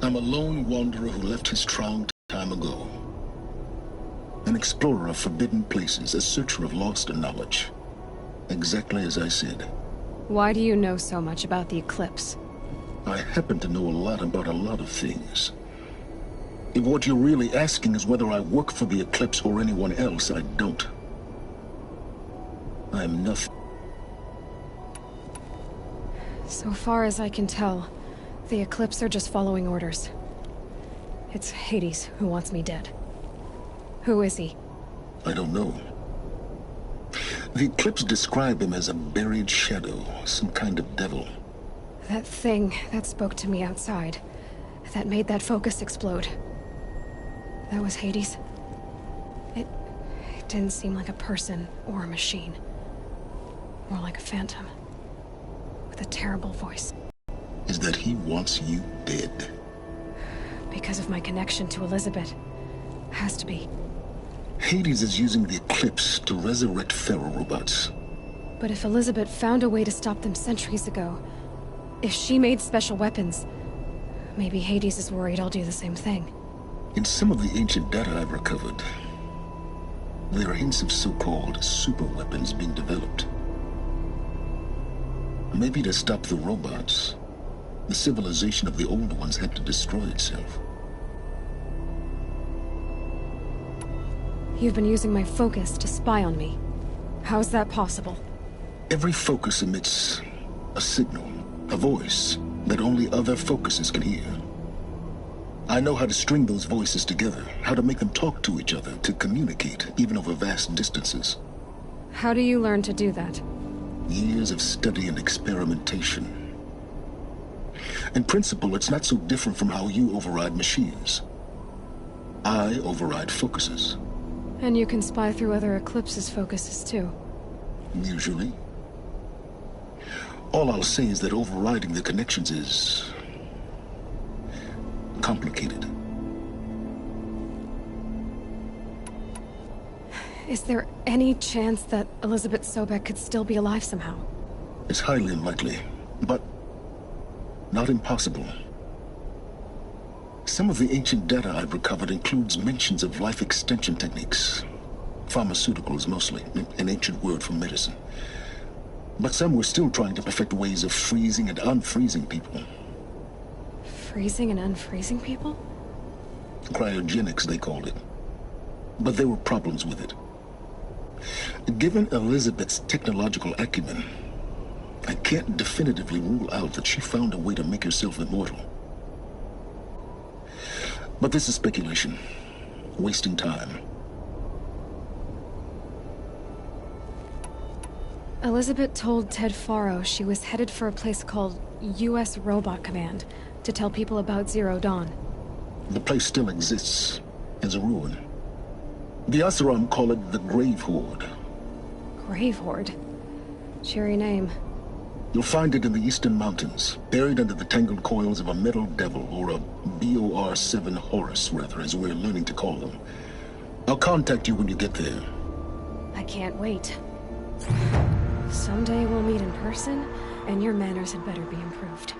I'm a lone wanderer who left his town time ago. An explorer of forbidden places, a searcher of lost knowledge. Exactly as I said. Why do you know so much about the Eclipse? I happen to know a lot about a lot of things. If what you're really asking is whether I work for the Eclipse or anyone else, I don't. I'm nothing. So far as I can tell, the Eclipse are just following orders. It's Hades who wants me dead. Who is he? I don't know. The Eclipse describe him as a buried shadow, some kind of devil. That thing that spoke to me outside, that made that focus explode. That was Hades? It didn't seem like a person or a machine. More like a phantom. With a terrible voice. Is that he wants you dead? Because of my connection to Elizabeth. Has to be. Hades is using the Eclipse to resurrect Fero robots. But if Elizabeth found a way to stop them centuries ago, if she made special weapons, maybe Hades is worried I'll do the same thing. In some of the ancient data I've recovered, there are hints of so-called super weapons being developed. Maybe to stop the robots, the civilization of the old ones had to destroy itself. You've been using my focus to spy on me. How's that possible? Every focus emits a signal, a voice, that only other focuses can hear. I know how to string those voices together, how to make them talk to each other, to communicate, even over vast distances. How do you learn to do that? Years of study and experimentation. In principle, it's not so different from how you override machines. I override focuses. And you can spy through other Eclipse's focuses too. Usually. All I'll say is that overriding the connections is complicated. Is there any chance that Elizabeth Sobek could still be alive somehow? It's highly unlikely, but not impossible. Some of the ancient data I've recovered includes mentions of life extension techniques. Pharmaceuticals mostly, an ancient word for medicine. But some were still trying to perfect ways of freezing and unfreezing people. Freezing and unfreezing people? Cryogenics, they called it. But there were problems with it. Given Elizabeth's technological acumen, I can't definitively rule out that she found a way to make herself immortal. But this is speculation. Wasting time. Elizabeth told Ted Faro she was headed for a place called U.S. Robot Command to tell people about Zero Dawn. The place still exists as a ruin. The Oseram call it the Grave Horde. Grave Horde? Cheery name. You'll find it in the Eastern Mountains, buried under the tangled coils of a metal devil, or a BOR-7 Horus, rather, as we're learning to call them. I'll contact you when you get there. I can't wait. Someday we'll meet in person, and your manners had better be improved.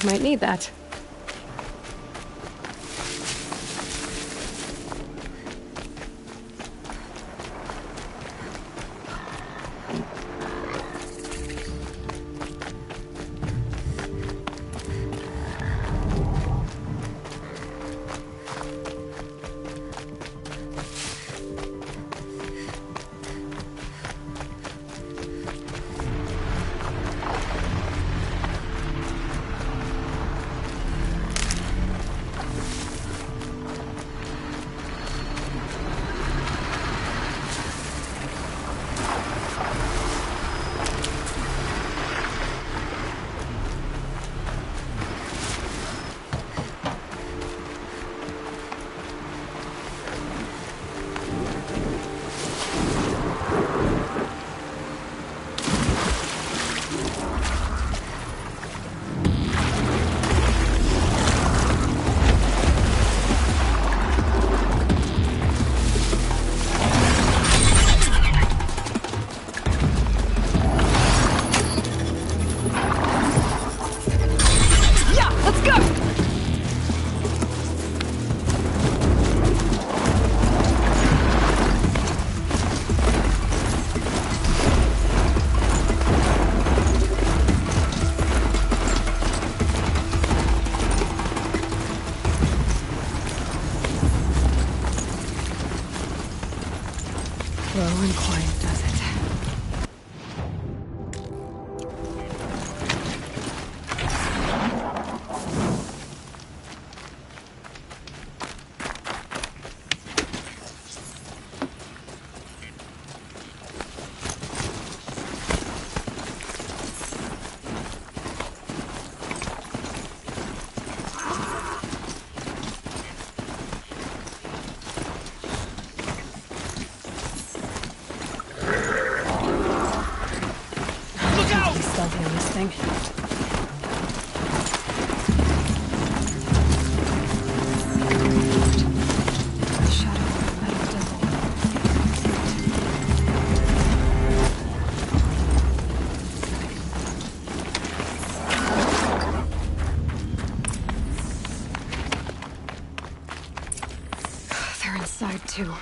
Might need that. Slow and quiet does it. Stealthy on this thing. Shadow of a metal devil. They're inside too.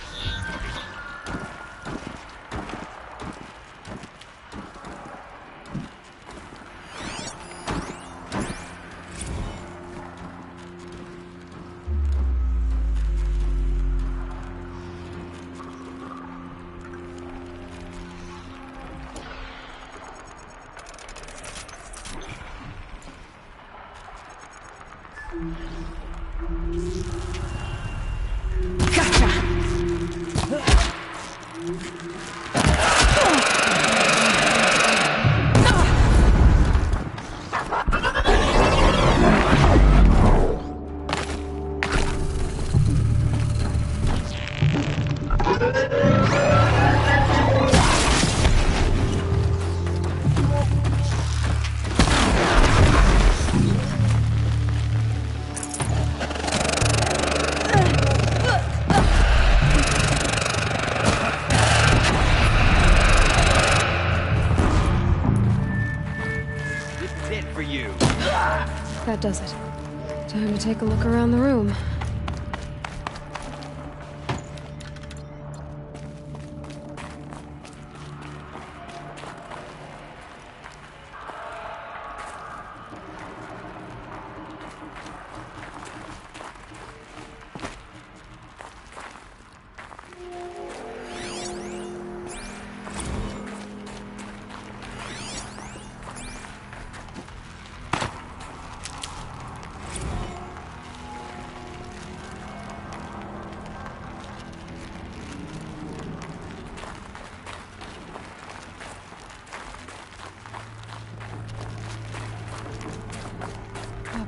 That does it. Time to take a look around the room.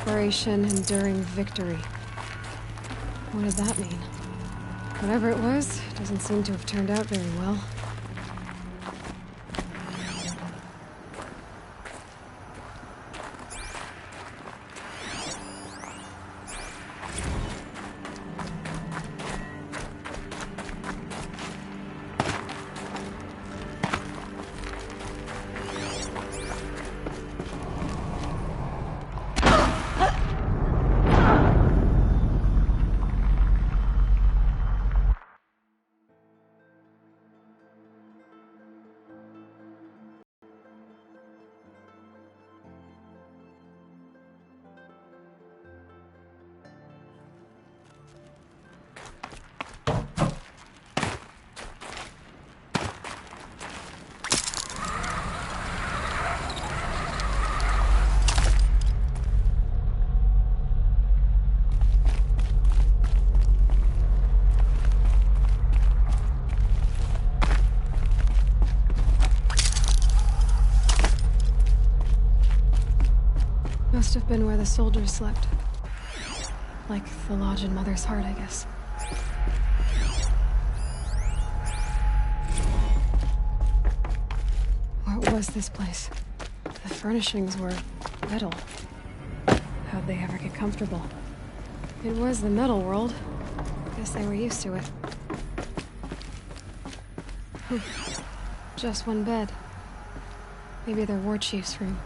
Operation Enduring Victory. What did that mean? Whatever it was, it doesn't seem to have turned out very well. Must have been where the soldiers slept. Like the lodge in Mother's Heart, I guess. What was this place? The furnishings were metal. How'd they ever get comfortable? It was the metal world. Guess they were used to it. Just one bed. Maybe their war chief's room.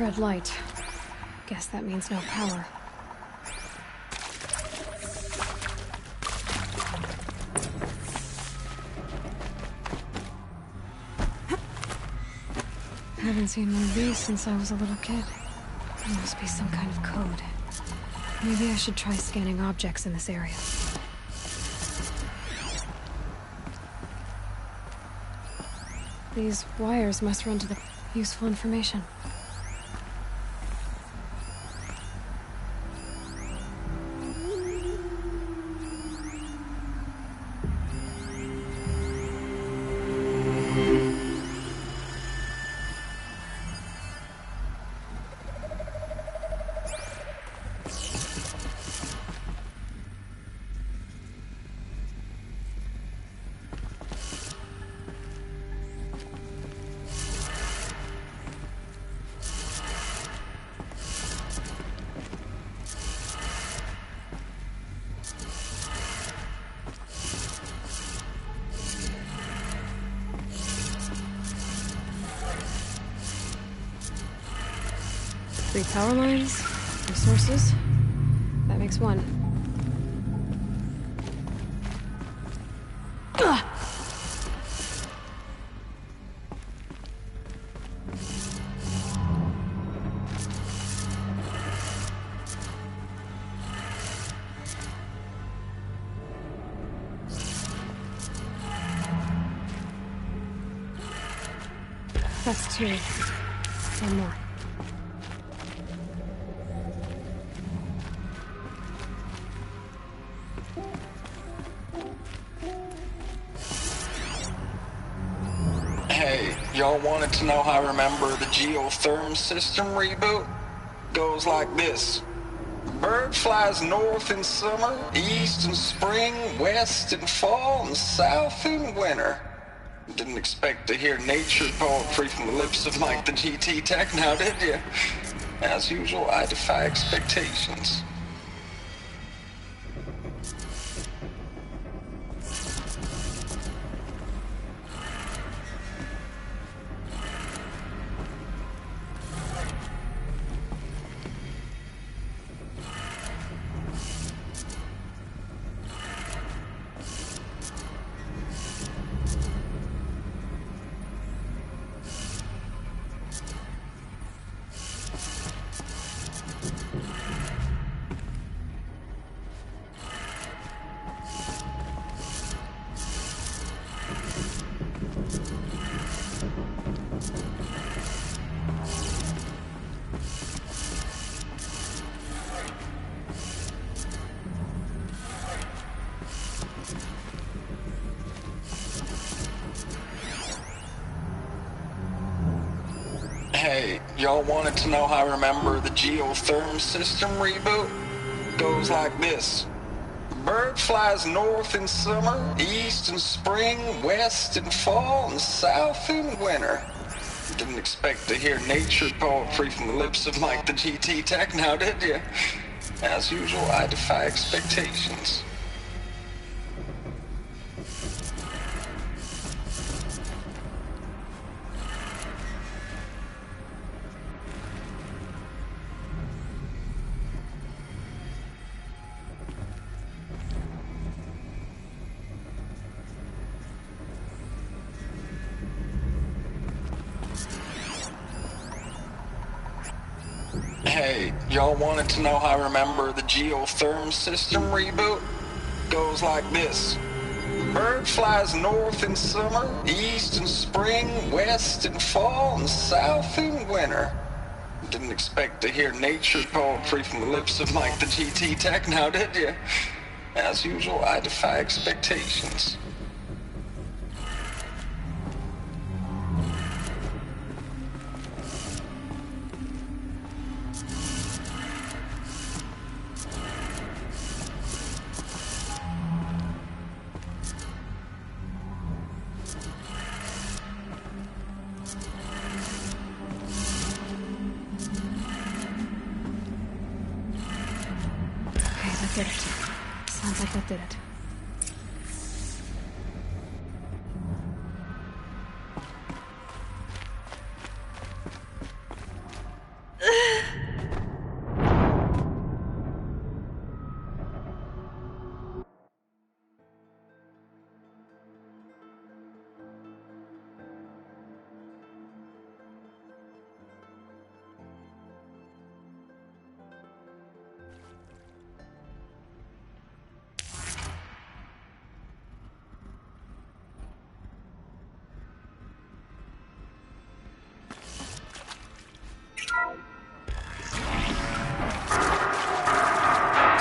Red light. Guess that means no power. Haven't seen one of these since I was a little kid. There must be some kind of code. Maybe I should try scanning objects in this area. These wires must run to the useful information. Three power lines, resources. That makes one. Ugh. That's two. One more. Y'all wanted to know how I remember the geotherm system reboot? Goes like this. Bird flies north in summer, east in spring, west in fall, and south in winter. Didn't expect to hear nature poetry from the lips of Mike the GT Tech now, did you? As usual, I defy expectations. Hey, y'all wanted to know how I remember the Geotherm system reboot? Goes like this. Bird flies north in summer, east in spring, west in fall, and south in winter. Didn't expect to hear nature poetry from the lips of Mike the GT Tech now, did you? As usual, I defy expectations. Hey, y'all wanted to know how I remember the Geotherm system reboot? Goes like this. Bird flies north in summer, east in spring, west in fall, and south in winter. Didn't expect to hear nature poetry from the lips of Mike the GT Tech now, did you? As usual, I defy expectations. Did it. Sounds like that did it.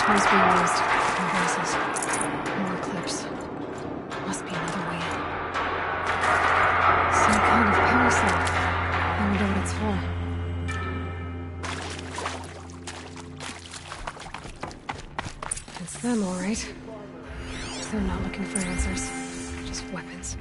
Tools being used. More voices. More clips. Must be another way in. Some kind of power cell. I wonder what it's for. It's them, all right. They're not looking for answers. Just weapons.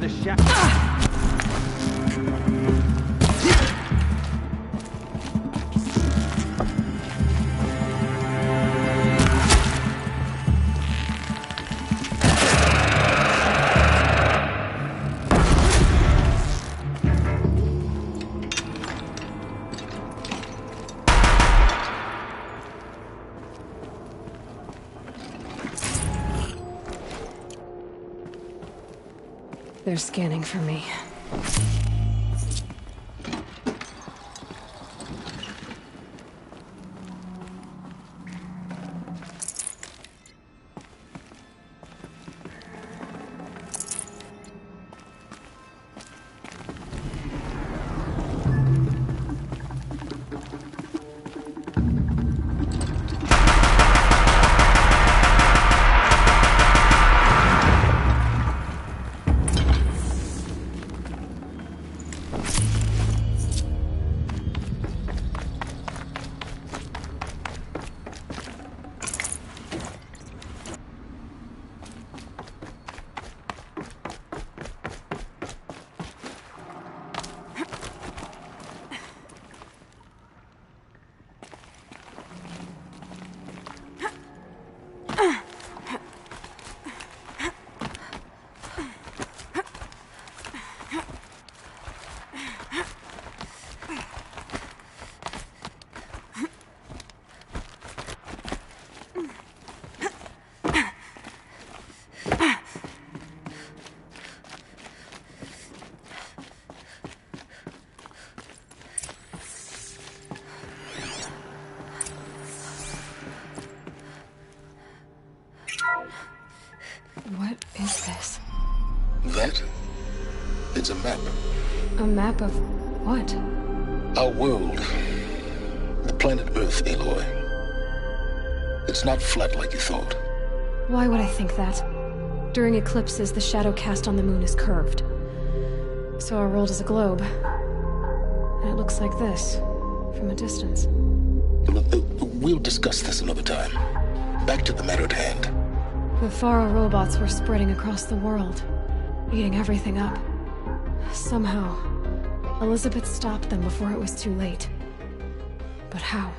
the shadow. They're scanning for me. What is this? That? It's a map. A map of what? Our world. The planet Earth, Aloy. It's not flat like you thought. Why would I think that? During eclipses, the shadow cast on the moon is curved. So our world is a globe. And it looks like this, from a distance. We'll discuss this another time. Back to the matter at hand. The Faro robots were spreading across the world, eating everything up. Somehow, Elizabeth stopped them before it was too late. But how?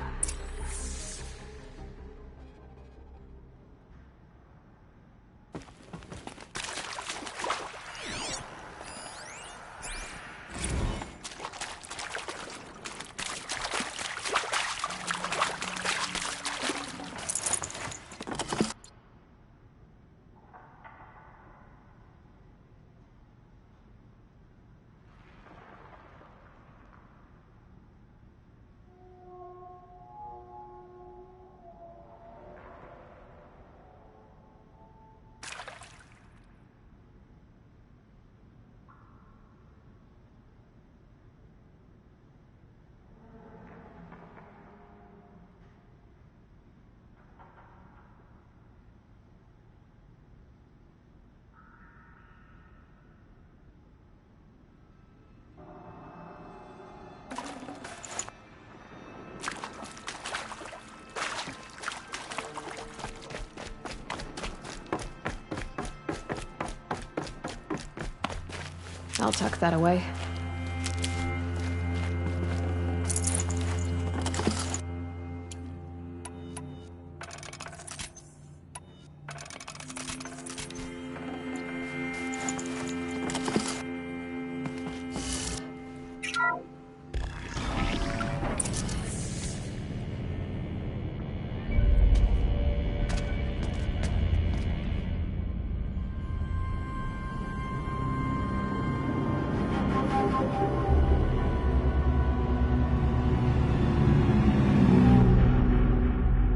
I'll tuck that away.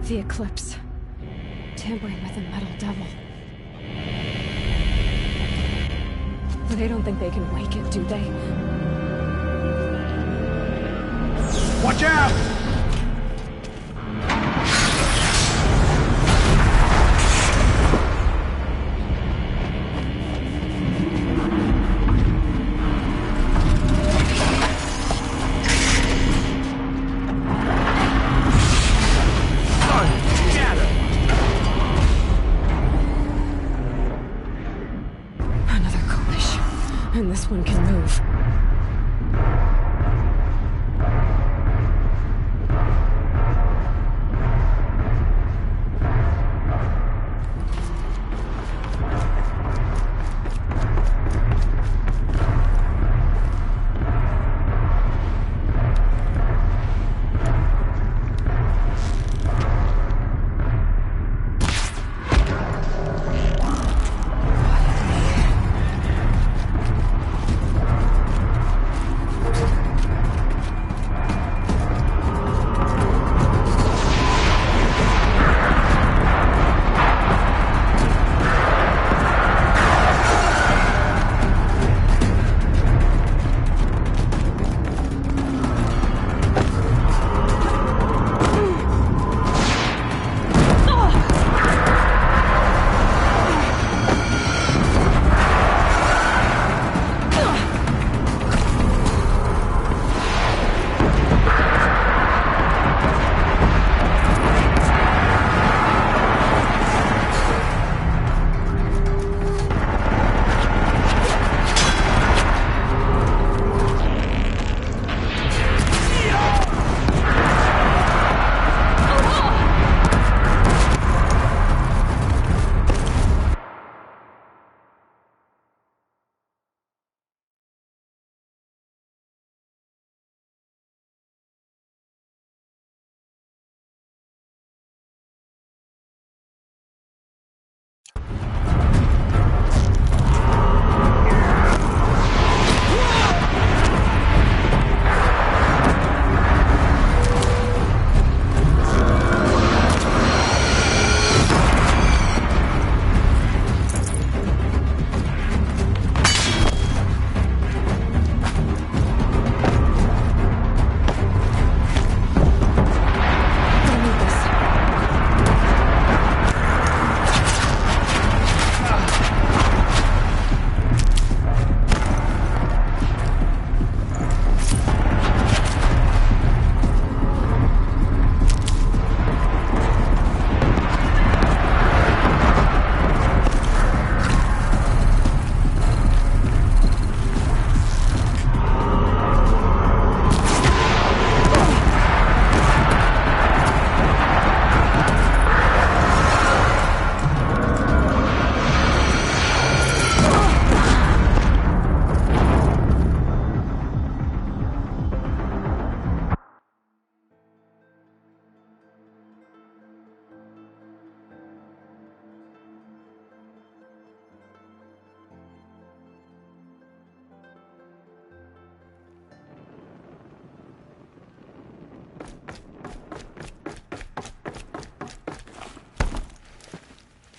The Eclipse. Tampering with the Metal Devil. They don't think they can wake it, do they? Watch out!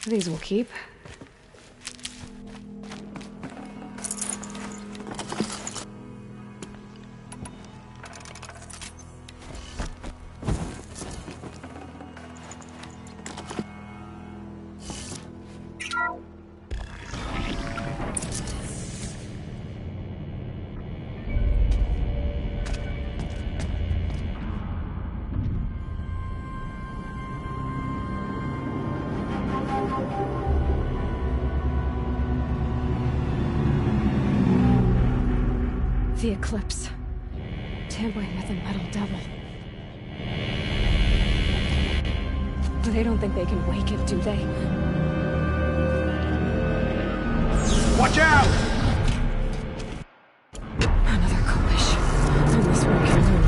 These will keep. The Eclipse. Tampering with the Metal Devil. They don't think they can wake it, do they? Watch out! Another collision. And this one can move.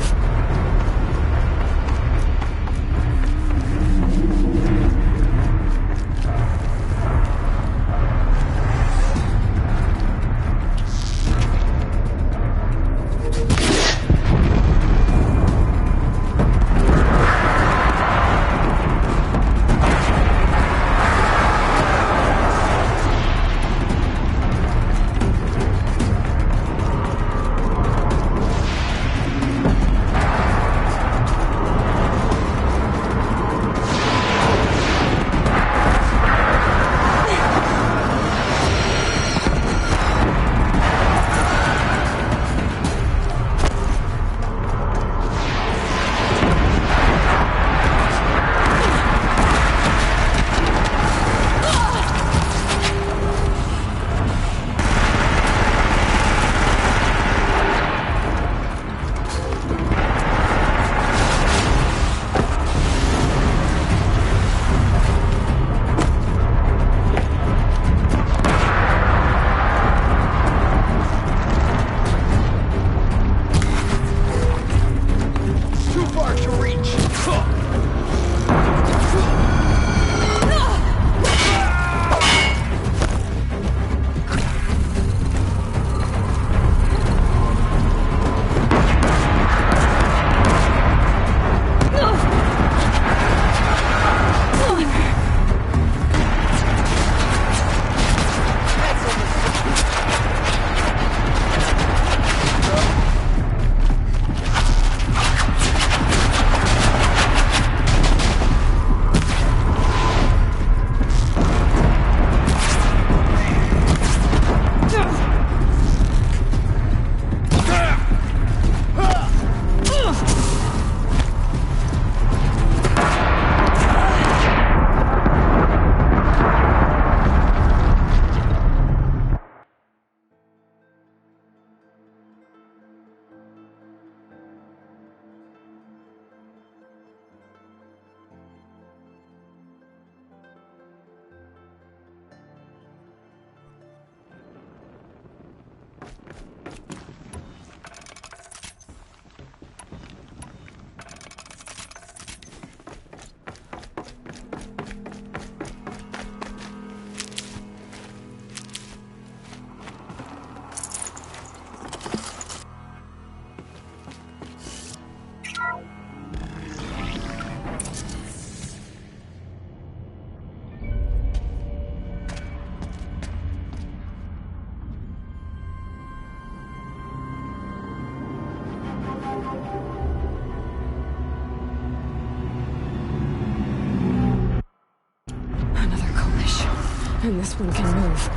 And this one can move.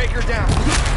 take her down.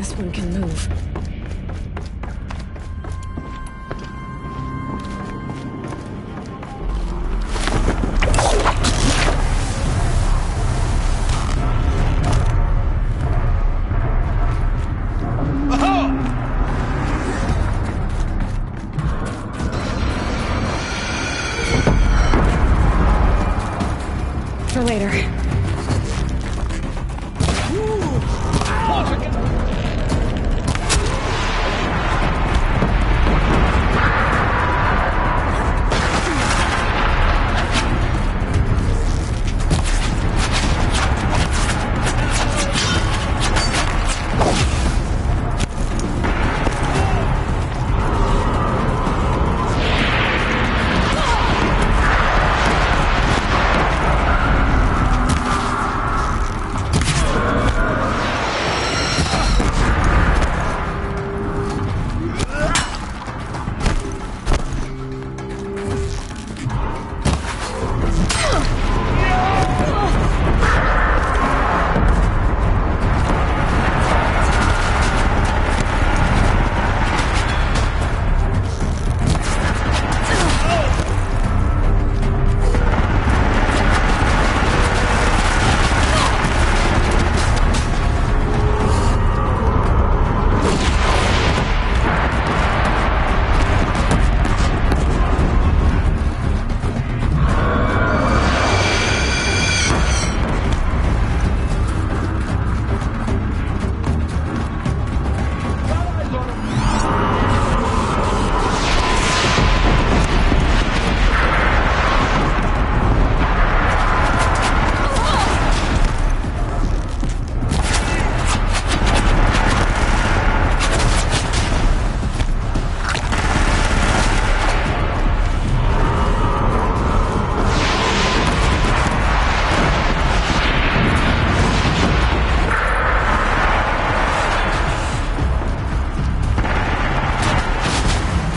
this one can move. For later.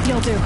You'll do.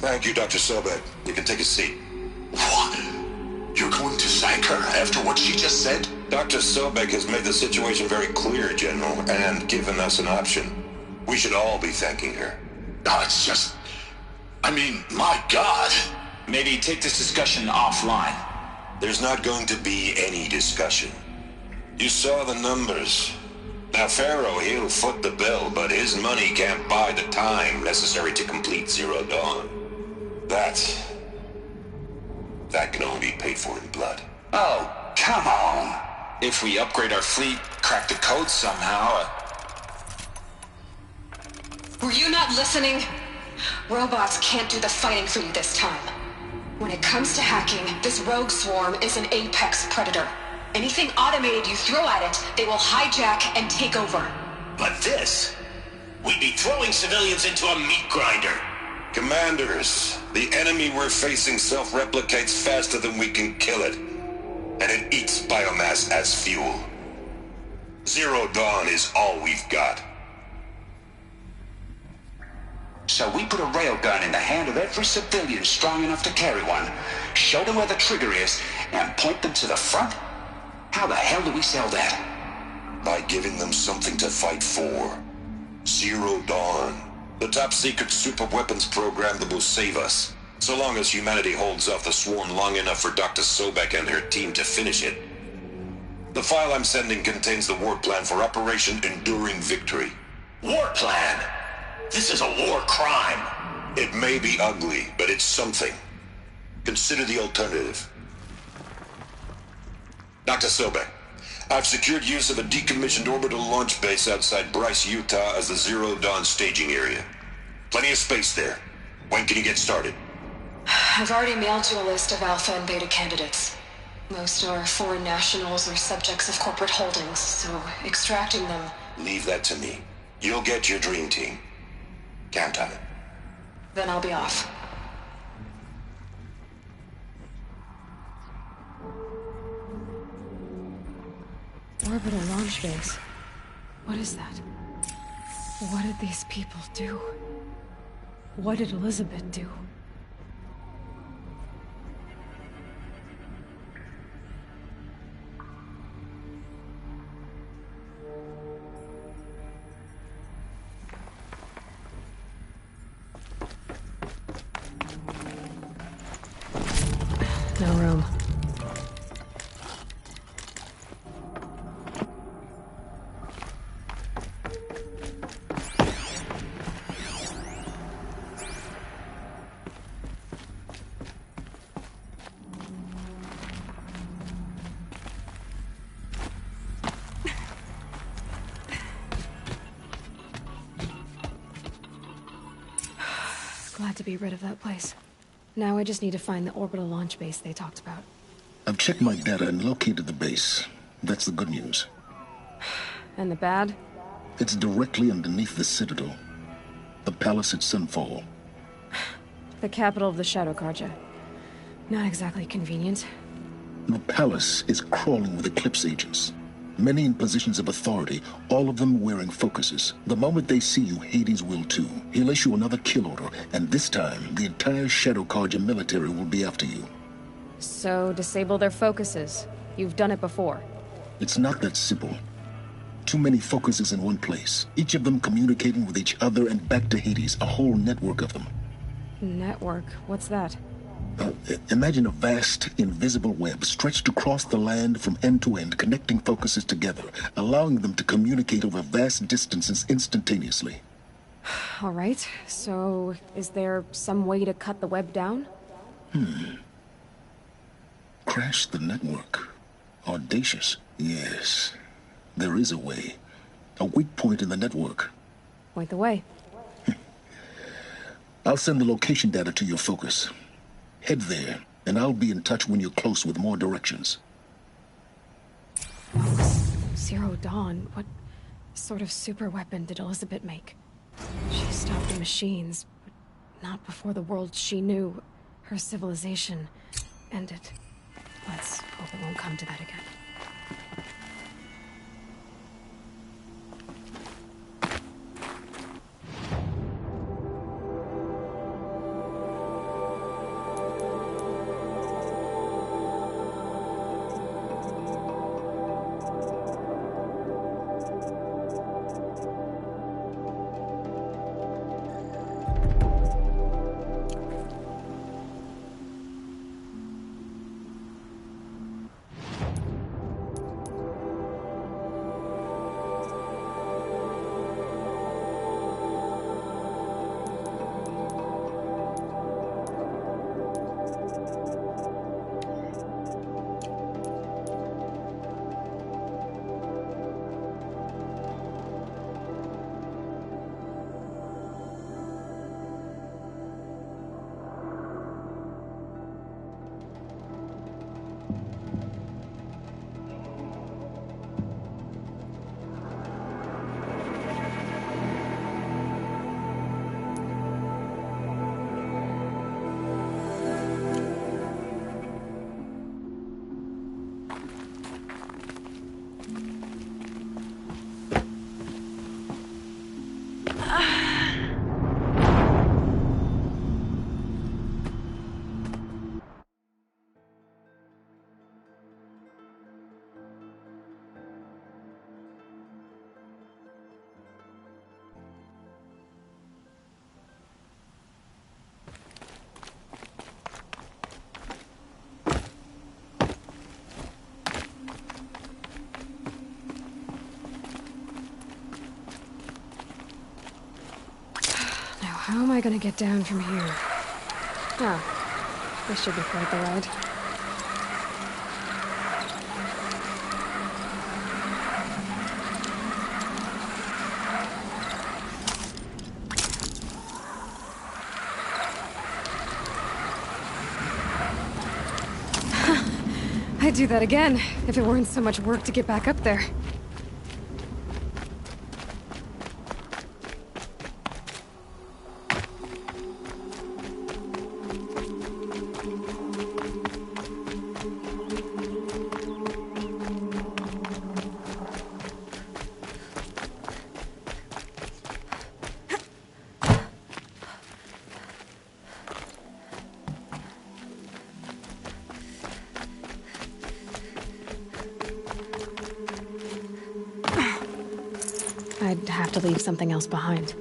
Thank you, Dr. Sobek. You can take a seat. What? You're going to thank her after what she just said? Dr. Sobek has made the situation very clear, General, and given us an option. We should all be thanking her. No, it's just... I mean, my God. Maybe take this discussion offline. There's not going to be any discussion. You saw the numbers. Now, Pharaoh, he'll foot the bill, but his money can't buy the time necessary to complete Zero Dawn. That can only be paid for in blood. Oh, come on. If we upgrade our fleet, crack the code somehow... Were you not listening? Robots can't do the fighting for you this time. When it comes to hacking, this rogue swarm is an apex predator. Anything automated you throw at it, they will hijack and take over. But this... we'd be throwing civilians into a meat grinder. Commanders, the enemy we're facing self-replicates faster than we can kill it. And it eats biomass as fuel. Zero Dawn is all we've got. So we put a railgun in the hand of every civilian strong enough to carry one, show them where the trigger is, and point them to the front? How the hell do we sell that? By giving them something to fight for. Zero Dawn. The top-secret super-weapons program that will save us. So long as humanity holds off the swarm long enough for Dr. Sobek and her team to finish it. The file I'm sending contains the war plan for Operation Enduring Victory. War plan? This is a war crime. It may be ugly, but it's something. Consider the alternative. Dr. Sobek, I've secured use of a decommissioned orbital launch base outside Bryce, Utah as the Zero Dawn staging area. Plenty of space there. When can you get started? I've already mailed you a list of alpha and beta candidates. Most are foreign nationals or subjects of corporate holdings, so extracting them... Leave that to me. You'll get your dream team. Count on it. Then I'll be off. Orbital launch base. What is that? What did these people do? What did Elizabeth do? No room. Glad to be rid of that place. Now I just need to find the orbital launch base they talked about. I've checked my data and located the base. That's the good news. And the bad? It's directly underneath the Citadel. The palace at Sunfall. The capital of the Shadow Carja. Not exactly convenient. The palace is crawling with Eclipse agents. Many in positions of authority, all of them wearing focuses. The moment they see you, Hades will too. He'll issue another kill order, and this time, the entire Shadow Carja military will be after you. So, disable their focuses. You've done it before. It's not that simple. Too many focuses in one place, each of them communicating with each other and back to Hades, a whole network of them. Network? What's that? Imagine a vast, invisible web stretched across the land from end to end, connecting focuses together, allowing them to communicate over vast distances instantaneously. All right, so is there some way to cut the web down? Crash the network. Audacious. Yes, there is a way. A weak point in the network. Point the way. I'll send the location data to your focus. Head there, and I'll be in touch when you're close with more directions. Zero Dawn? What sort of super weapon did Elizabeth make? She stopped the machines, but not before the world she knew, her civilization, ended. Let's hope it won't come to that again. How am I gonna get down from here? Oh, this should be quite the ride. I'd do that again, if it weren't so much work to get back up there. I'd have to leave something else behind.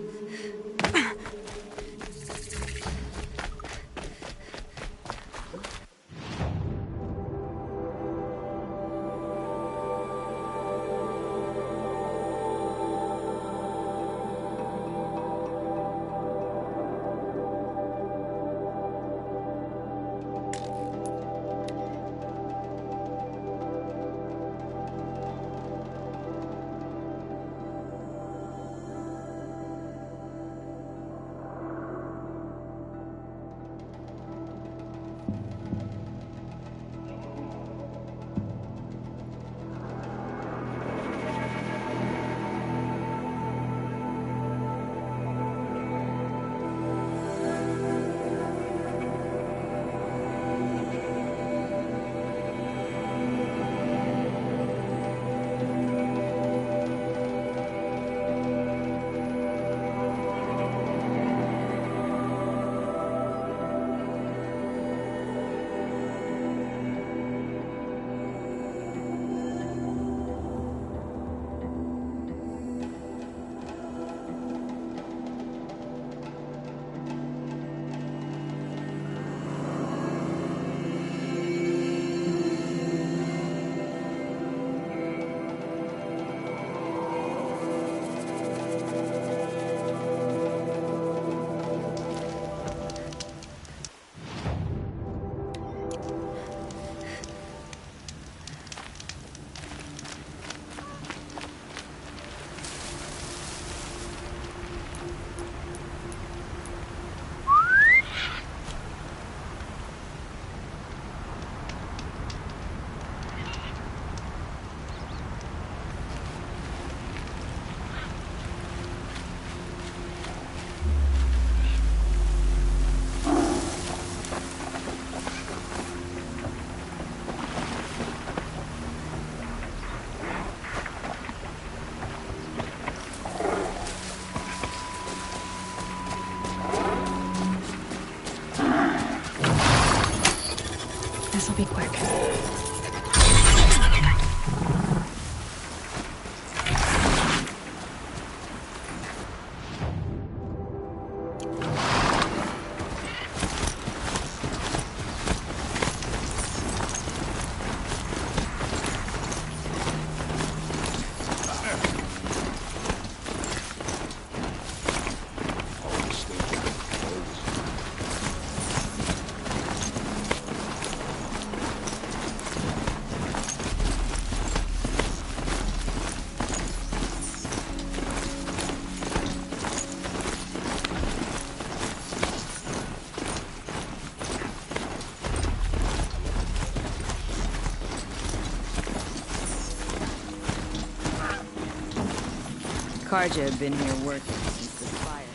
This'll be quick. Karja had been here working since the fire.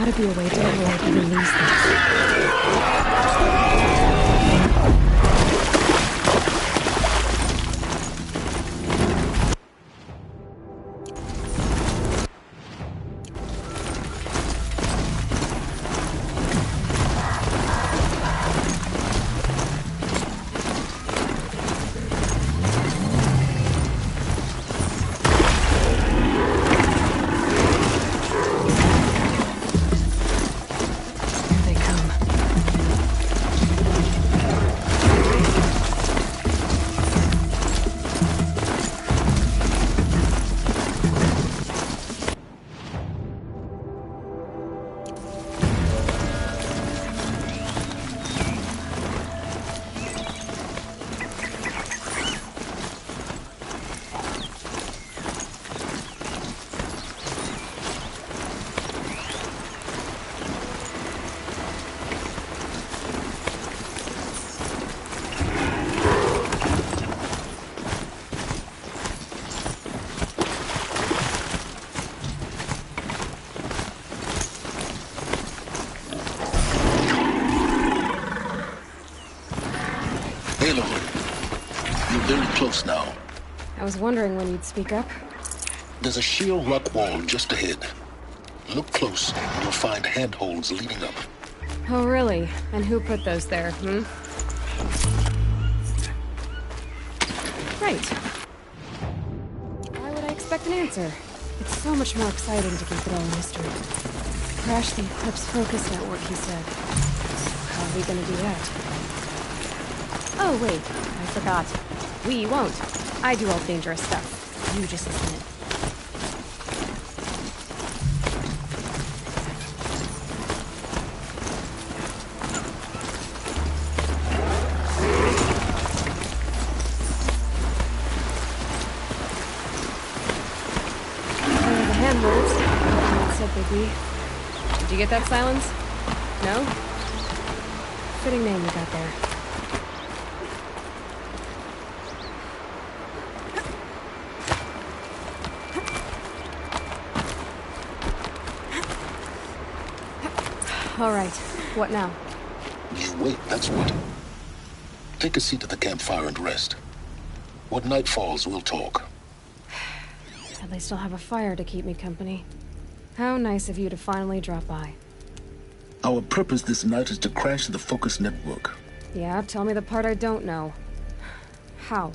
gotta be a way to avoid even these things. You're very close now. I was wondering when you'd speak up. There's a shield rock wall just ahead. Look close, and you'll find handholds leading up. Oh, really? And who put those there, Right. Why would I expect an answer? It's so much more exciting to keep it all a mystery. Crash the Eclipse Focus Network, he said. So how are we gonna do that? Oh, wait. I forgot. We won't. I do all the dangerous stuff. You just listen in. Did you get that, Silence? No? Fitting name you got there. All right. What now? You wait, that's what. Take a seat at the campfire and rest. When night falls, we'll talk. At least I'll have a fire to keep me company. How nice of you to finally drop by. Our purpose this night is to crash the Focus Network. Yeah, tell me the part I don't know. How?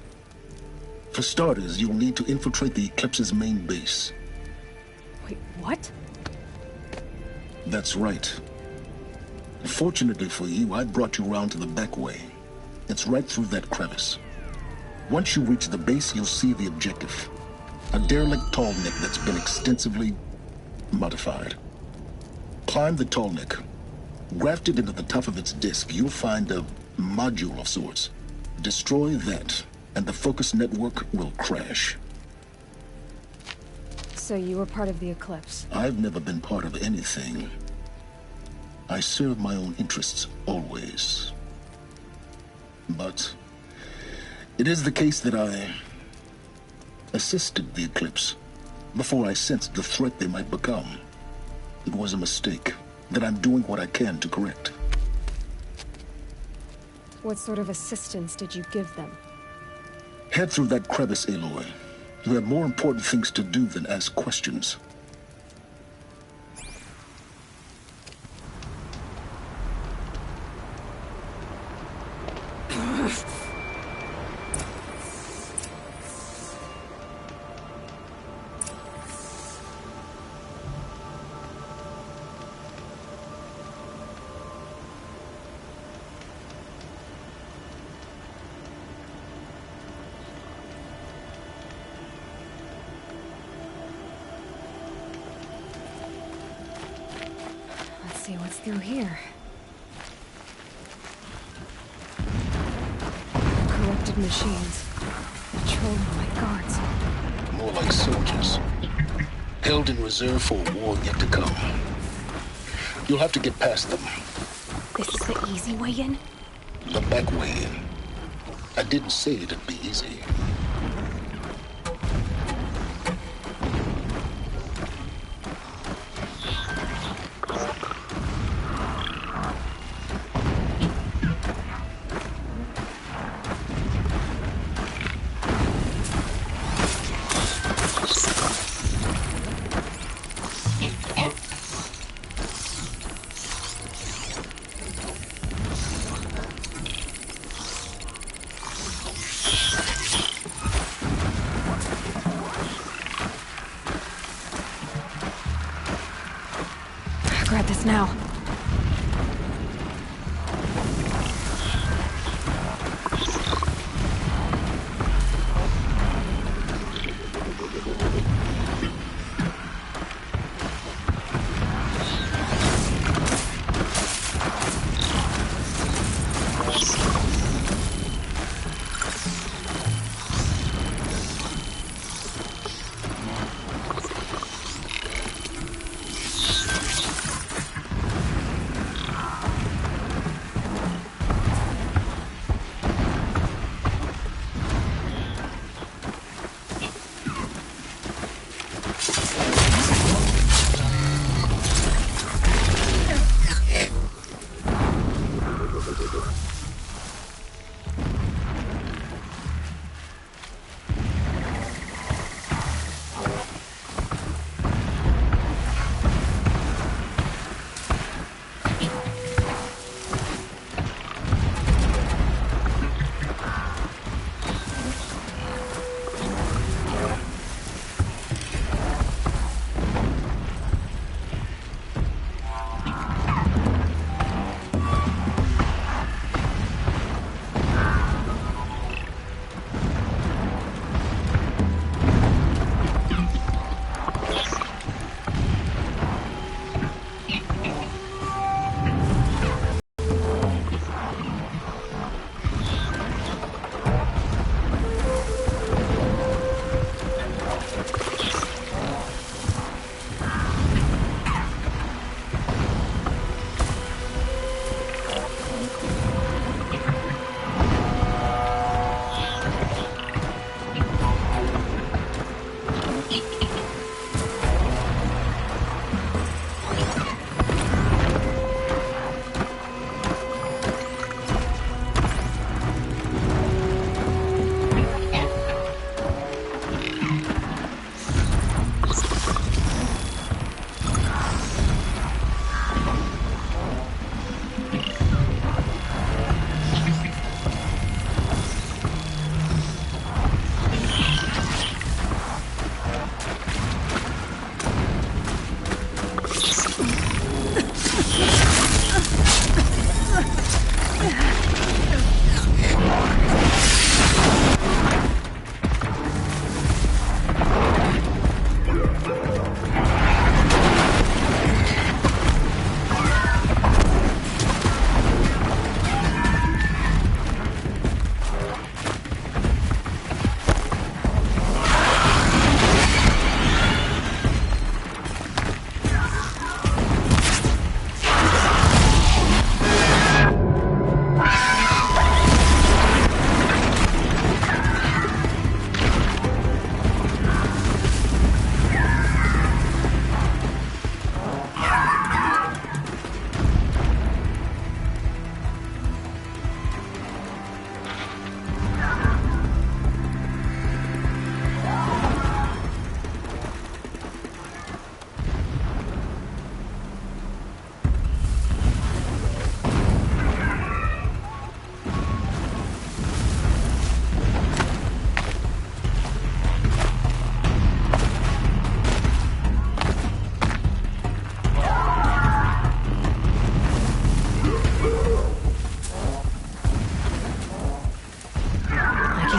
For starters, you'll need to infiltrate the Eclipse's main base. Wait, what? That's right. Fortunately for you, I brought you around to the back way. It's right through that crevice. Once you reach the base, you'll see the objective. A derelict tall neck that's been extensively modified. Climb the tall neck. Grafted into the top of its disk, you'll find a module of sorts. Destroy that, and the Focus Network will crash. So you were part of the Eclipse? I've never been part of anything. I serve my own interests, always. But it is the case that I assisted the Eclipse before I sensed the threat they might become. It was a mistake that I'm doing what I can to correct. What sort of assistance did you give them? Head through that crevice, Aloy. You have more important things to do than ask questions. See what's through here. Corrupted machines. Patrolling like guards. More like soldiers. Held in reserve for a war yet to come. You'll have to get past them. This is the easy way in? The back way in. I didn't say it'd be easy. happens now?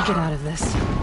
Get out of this.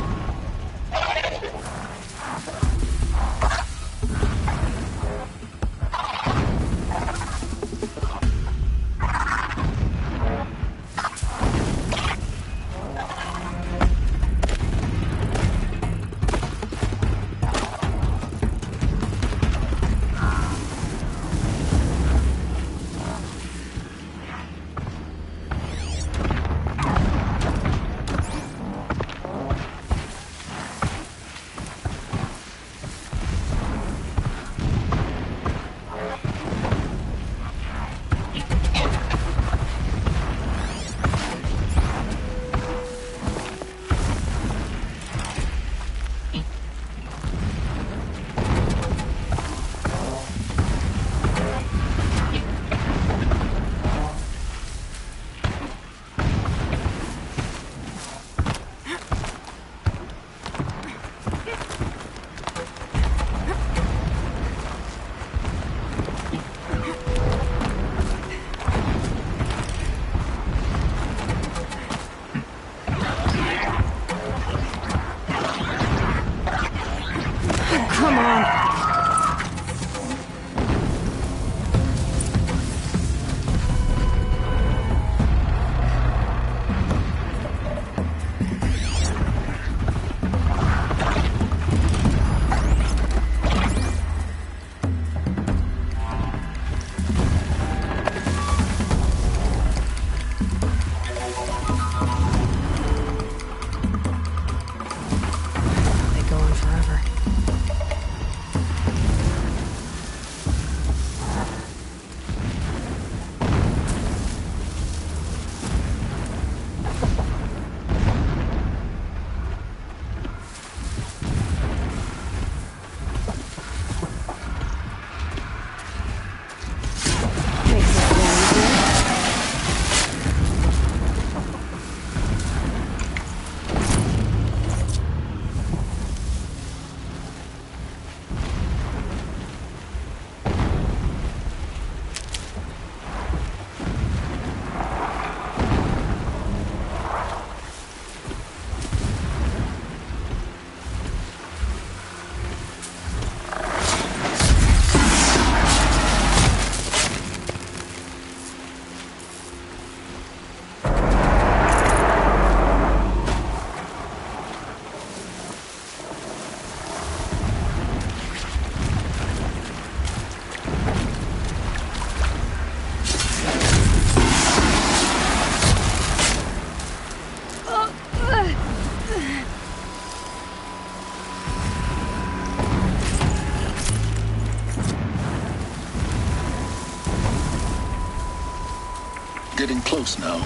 close now.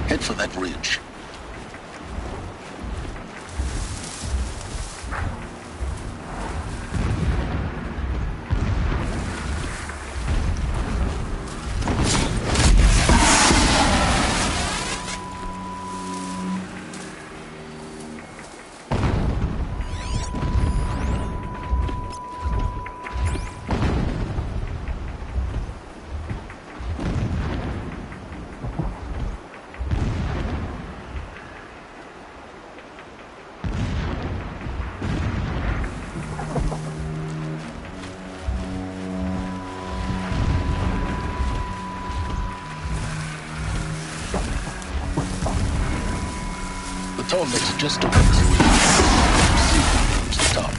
Head for that ridge. Tallneck's just over the top.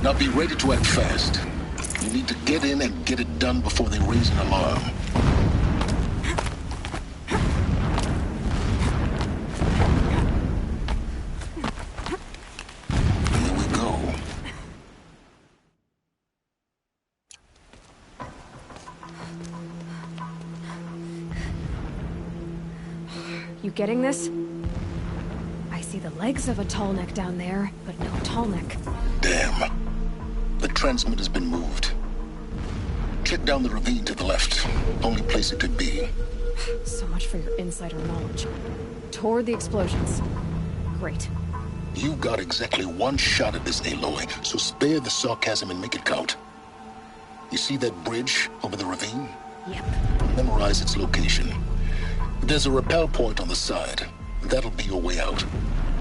Now be ready to act fast. You need to get in and get it done before they raise an alarm. Here we go. You getting this? I see the legs of a Tallneck down there, but no Tallneck. Damn. The transmit has been moved. Check down the ravine to the left. Only place it could be. So much for your insider knowledge. Toward the explosions. Great. You got exactly one shot at this, Aloy, so spare the sarcasm and make it count. You see that bridge over the ravine? Yep. Memorize its location. There's a rappel point on the side. That'll be your way out.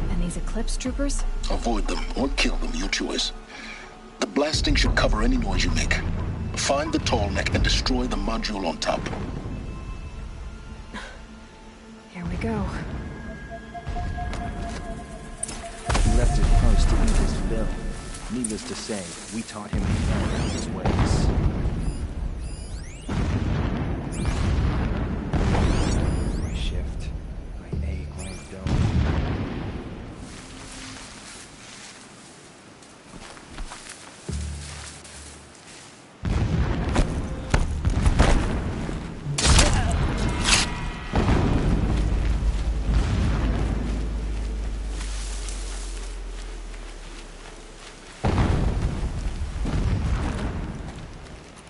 And these Eclipse troopers? Avoid them or kill them, your choice. The blasting should cover any noise you make. Find the Tallneck and destroy the module on top. Here we go. He left his post to eat his fill. Needless to say, we taught him his ways. Shift. My A Grand Dome.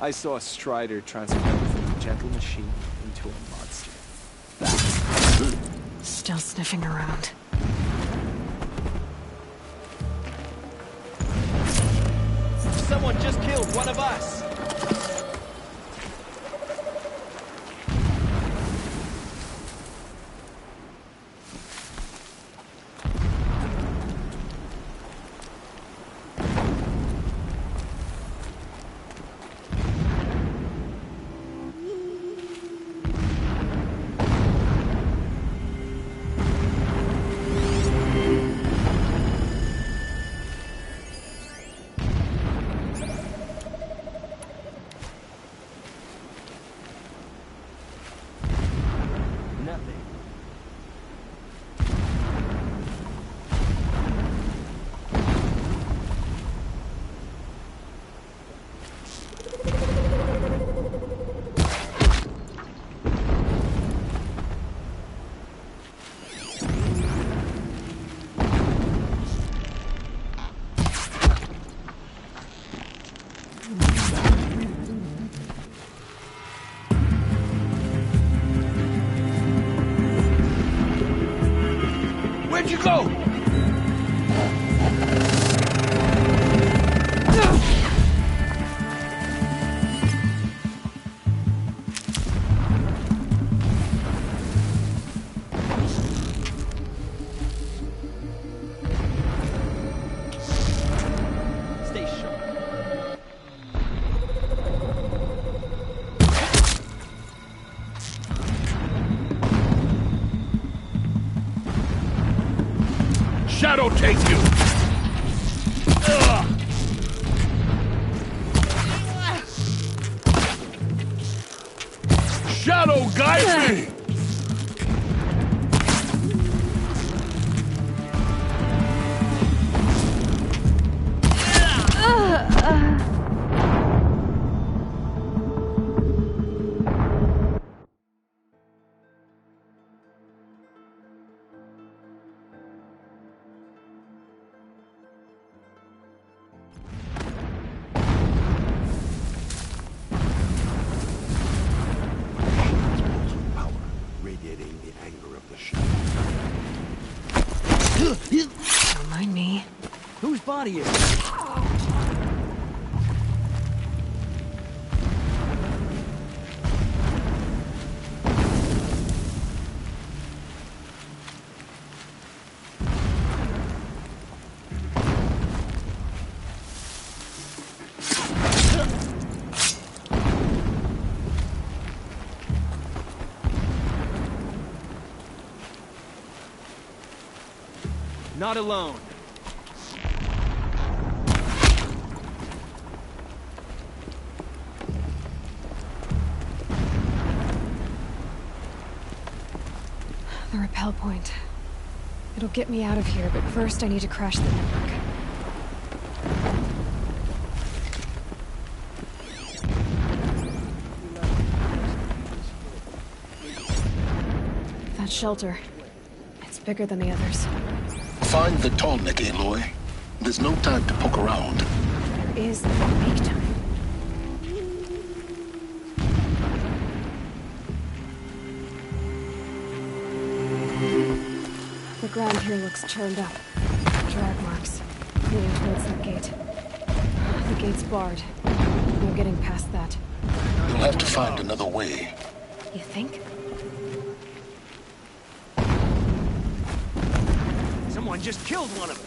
I saw a Strider transform from a gentle machine into a monster. Still sniffing around. Someone just killed one of us! Where'd you go? Stay sharp. Shadow take you! Ugh. Shadow guide me! mind me. Whose body is it? Not alone. The rappel point. It'll get me out of here, but first I need to crash the network. That shelter. It's bigger than the others. Find the tall neck, Aloy. There's no time to poke around. There is make time. The ground here looks churned up. Drag marks, leading towards that gate. The gate's barred. No getting past that. You'll have to find another way. You think? Someone just killed one of them.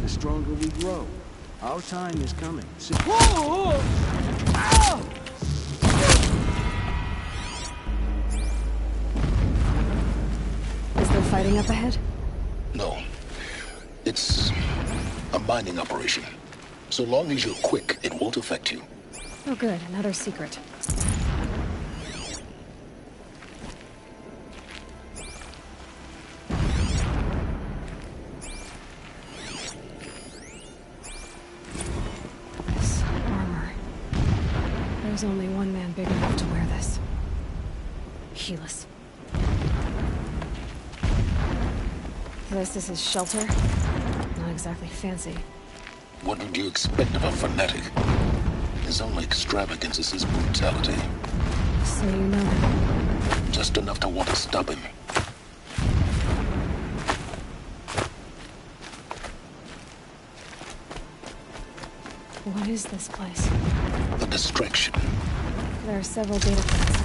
Stronger we grow. Our time is coming. Whoa! Ow! Is there fighting up ahead? No. It's a mining operation. So long as you're quick, it won't affect you. Oh good, another secret. There's only one man big enough to wear this. Helis. This is his shelter. Not exactly fancy. What would you expect of a fanatic? His only extravagance is his brutality. So you know him? Just enough to want to stop him. What is this place? A distraction. There are several data points.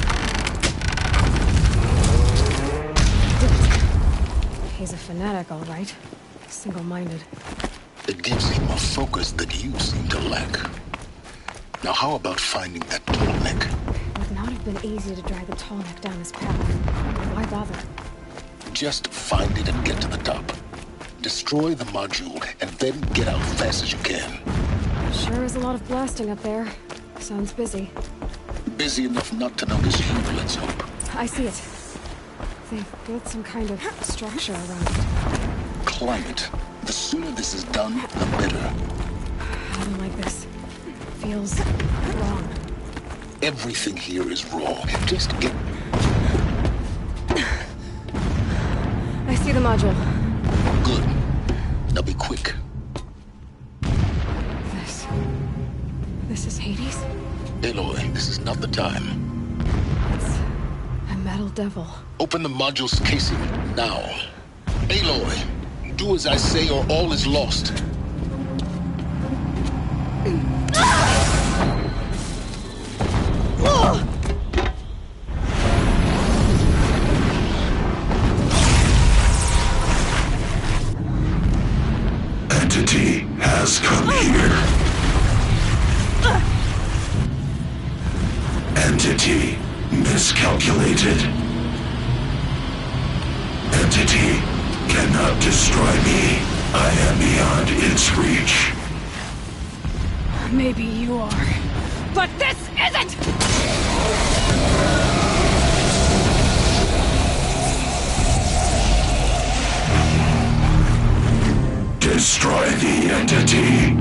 He's a fanatic, all right. Single-minded. It gives him a focus that you seem to lack. Now how about finding that tall neck? It would not have been easy to drag the tall neck down his path. Why bother? Just find it and get to the top. Destroy the module, and then get out fast as you can. Sure is a lot of blasting up there. Sounds busy. Busy enough not to notice you, let's hope. I see it. They've built some kind of structure around it. Climb it. The sooner this is done, the better. I don't like this. Feels wrong. Everything here is wrong. Just get... I see the module. Good. Now be quick. This is Hades? Aloy, this is not the time. It's a metal devil. Open the module's casing, now. Aloy, do as I say or all is lost. entity has come here. Entity miscalculated. Entity cannot destroy me. I am beyond its reach. Maybe you are. But this isn't! Destroy the entity.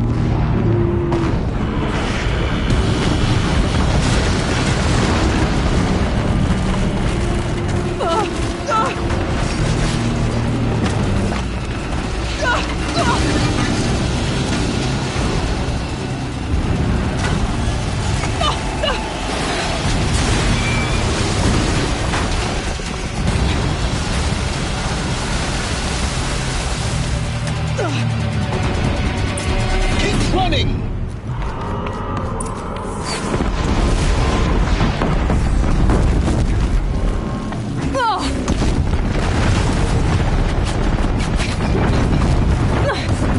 Keep running!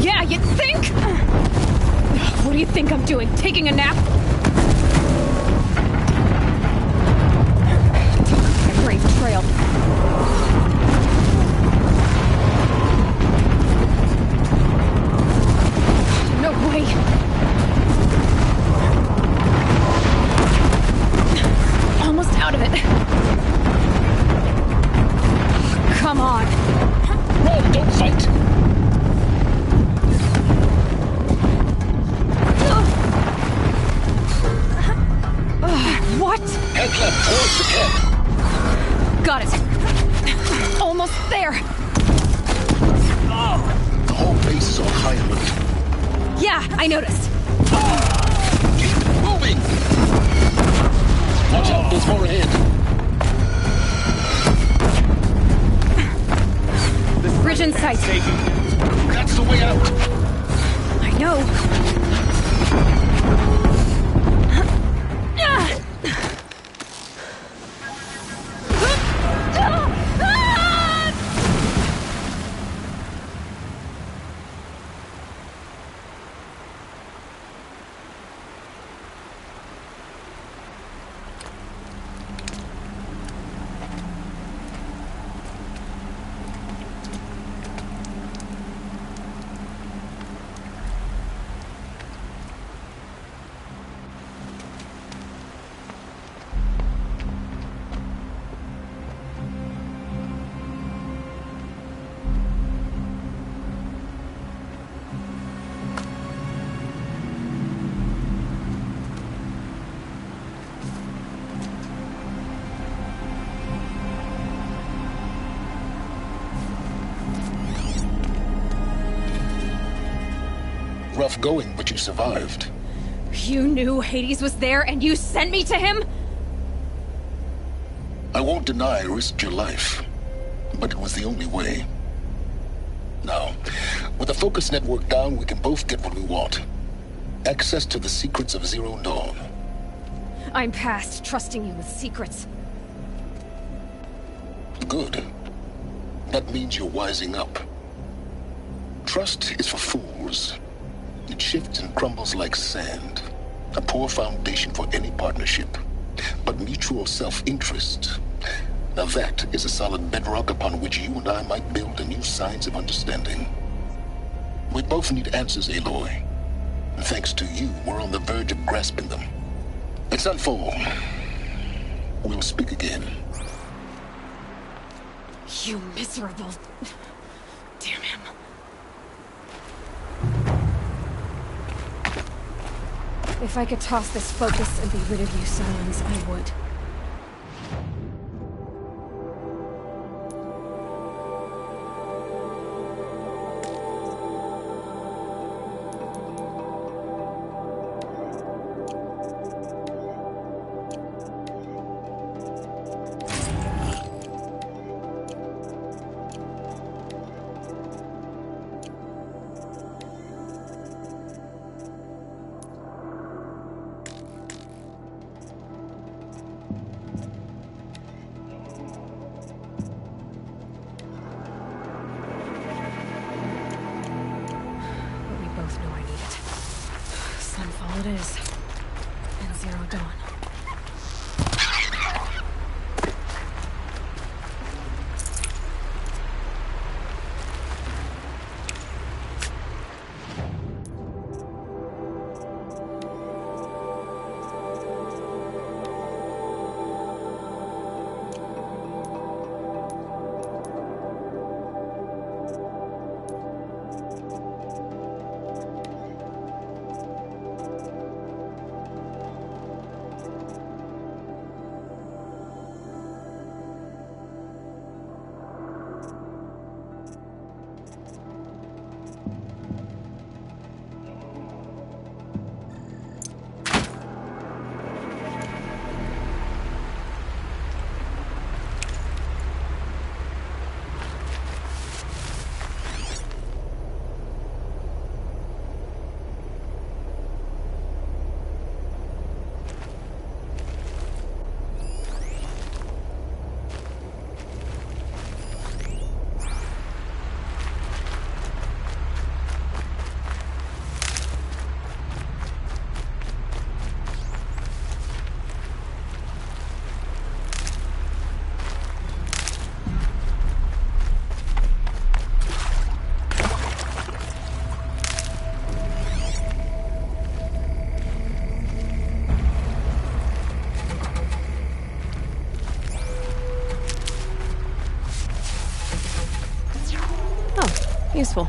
Yeah, you'd think? What do you think I'm doing? Taking a nap? A brave trail. No way. Almost out of it. Come on. Run, don't fight! What? Head left towards the camp. Got it. Almost there. The whole base is on high alert. Yeah, I noticed. Keep moving! Watch out, there's more ahead. Bridge in sight. That's the way out. I know. Rough going, but you survived. You knew Hades was there and you sent me to him? I won't deny I risked your life, but it was the only way. Now, with the focus network down, we can both get what we want. Access to the secrets of Zero Dawn. I'm past trusting you with secrets. Good. That means you're wising up. Trust is for fools. It shifts and crumbles like sand. A poor foundation for any partnership. But mutual self-interest, now that is a solid bedrock upon which you and I might build a new science of understanding. We both need answers, Aloy. And thanks to you, we're on the verge of grasping them. It's Sunfall. We'll speak again. You miserable... Damn him. If I could toss this focus and be rid of you, Silence, I would. know I need it. Sunfall it is. And Zero Dawn. Useful.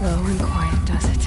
Low and quiet does it.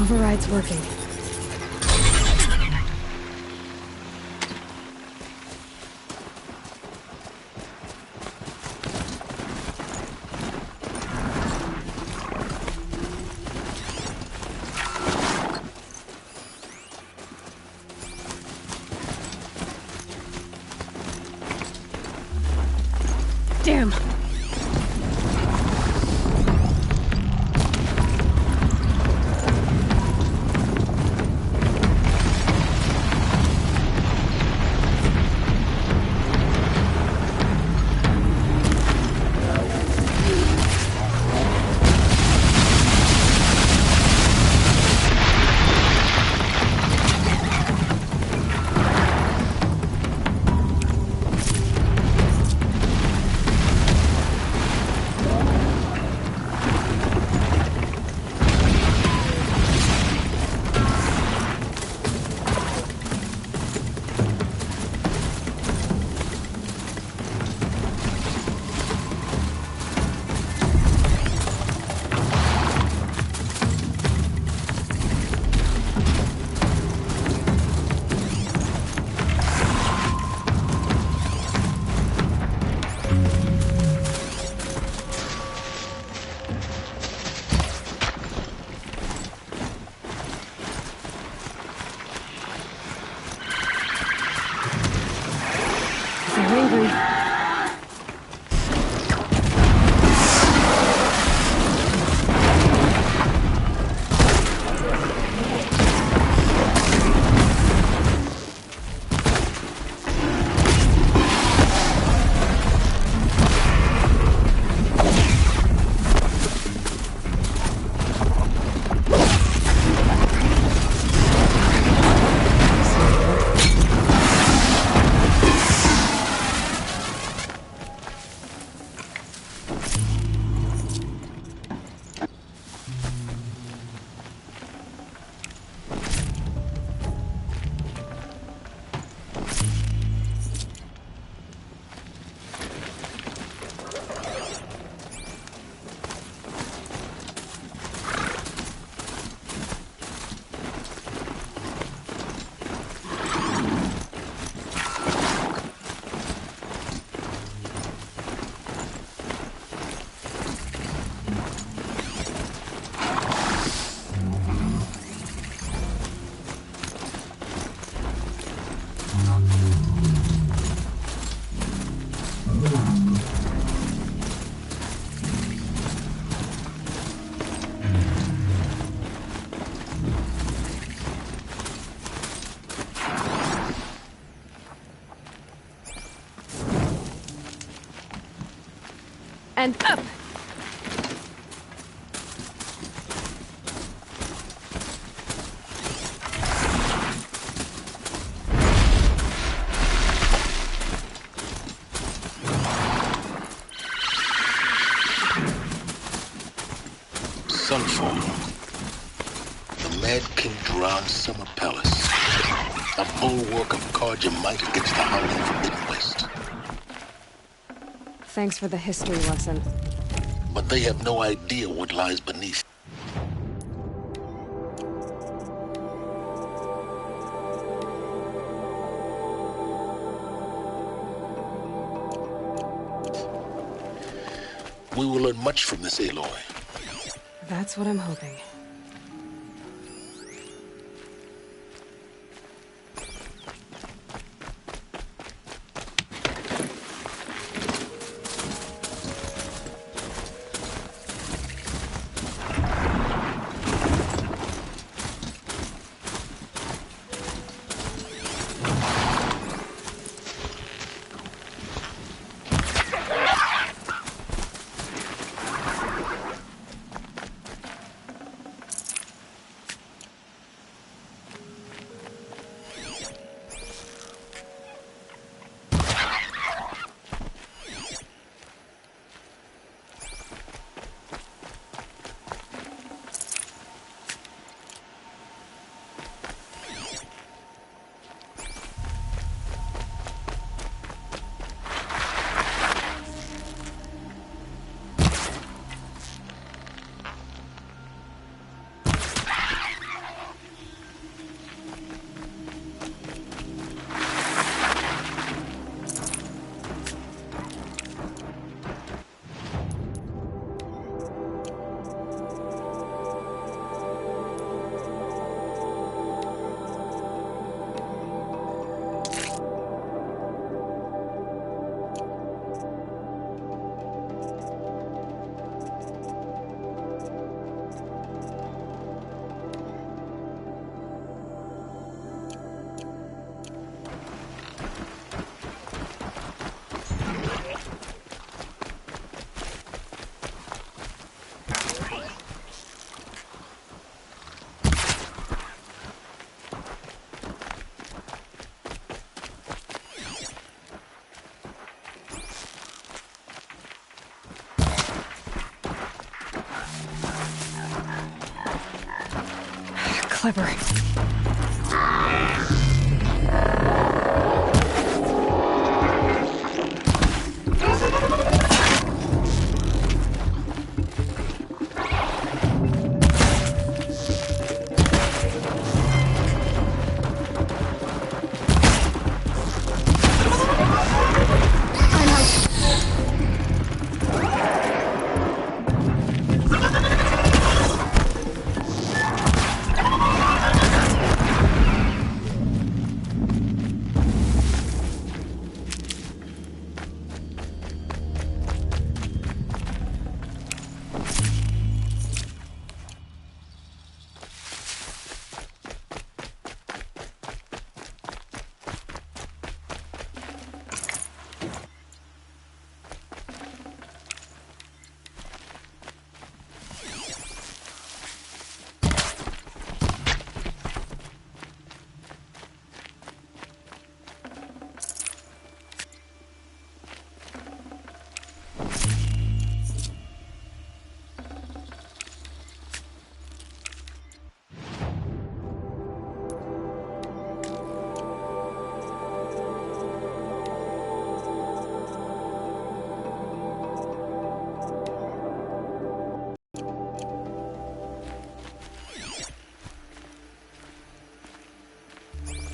Override's working. Damn! And up! Sunfall. The Mad King Duran Summer Palace. A bulwark of Carja might against the howling Forbidden West. Thanks for the history lesson. But they have no idea what lies beneath. We will learn much from this Aloy. That's what I'm hoping. clever.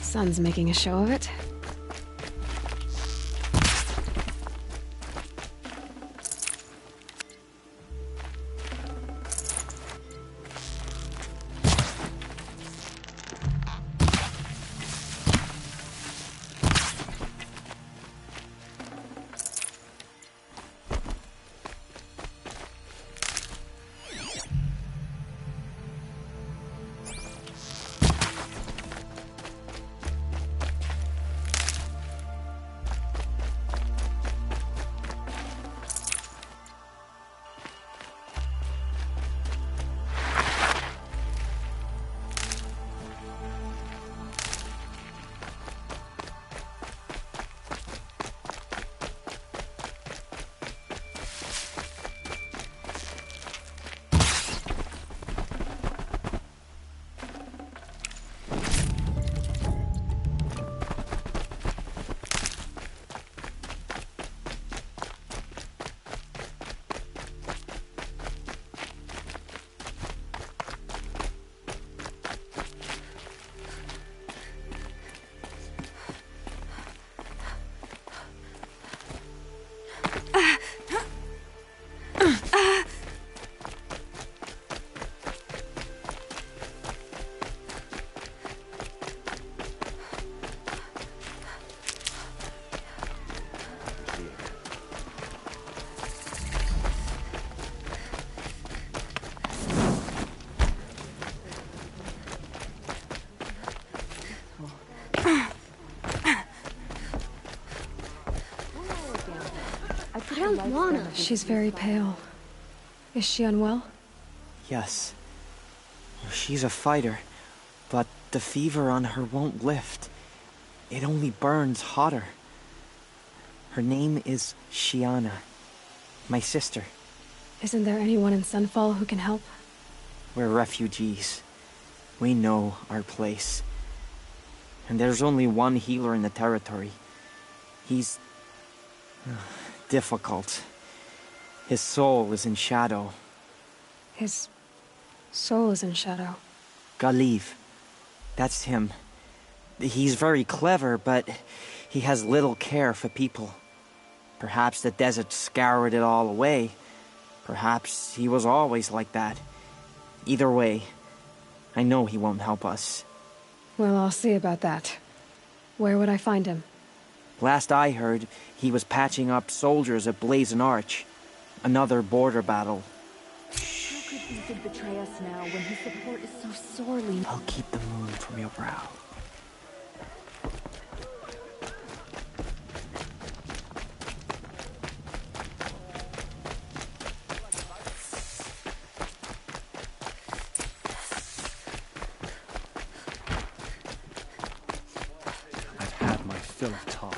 Sun's making a show of it. I don't wanna. She's very pale. Is she unwell? Yes. She's a fighter, but the fever on her won't lift. It only burns hotter. Her name is Shiana, my sister. Isn't there anyone in Sunfall who can help? We're refugees. We know our place. And there's only one healer in the territory. He's difficult. His soul is in shadow. His soul is in shadow. Galiv. That's him. He's very clever, but he has little care for people. Perhaps the desert scoured it all away. Perhaps he was always like that. Either way, I know he won't help us. Well, I'll see about that. Where would I find him? Last I heard, he was patching up soldiers at Blazon Arch. Another border battle. How could Ethan betray us now when his support is so sorely... I'll keep the moon from your brow. I've had my fill of talk.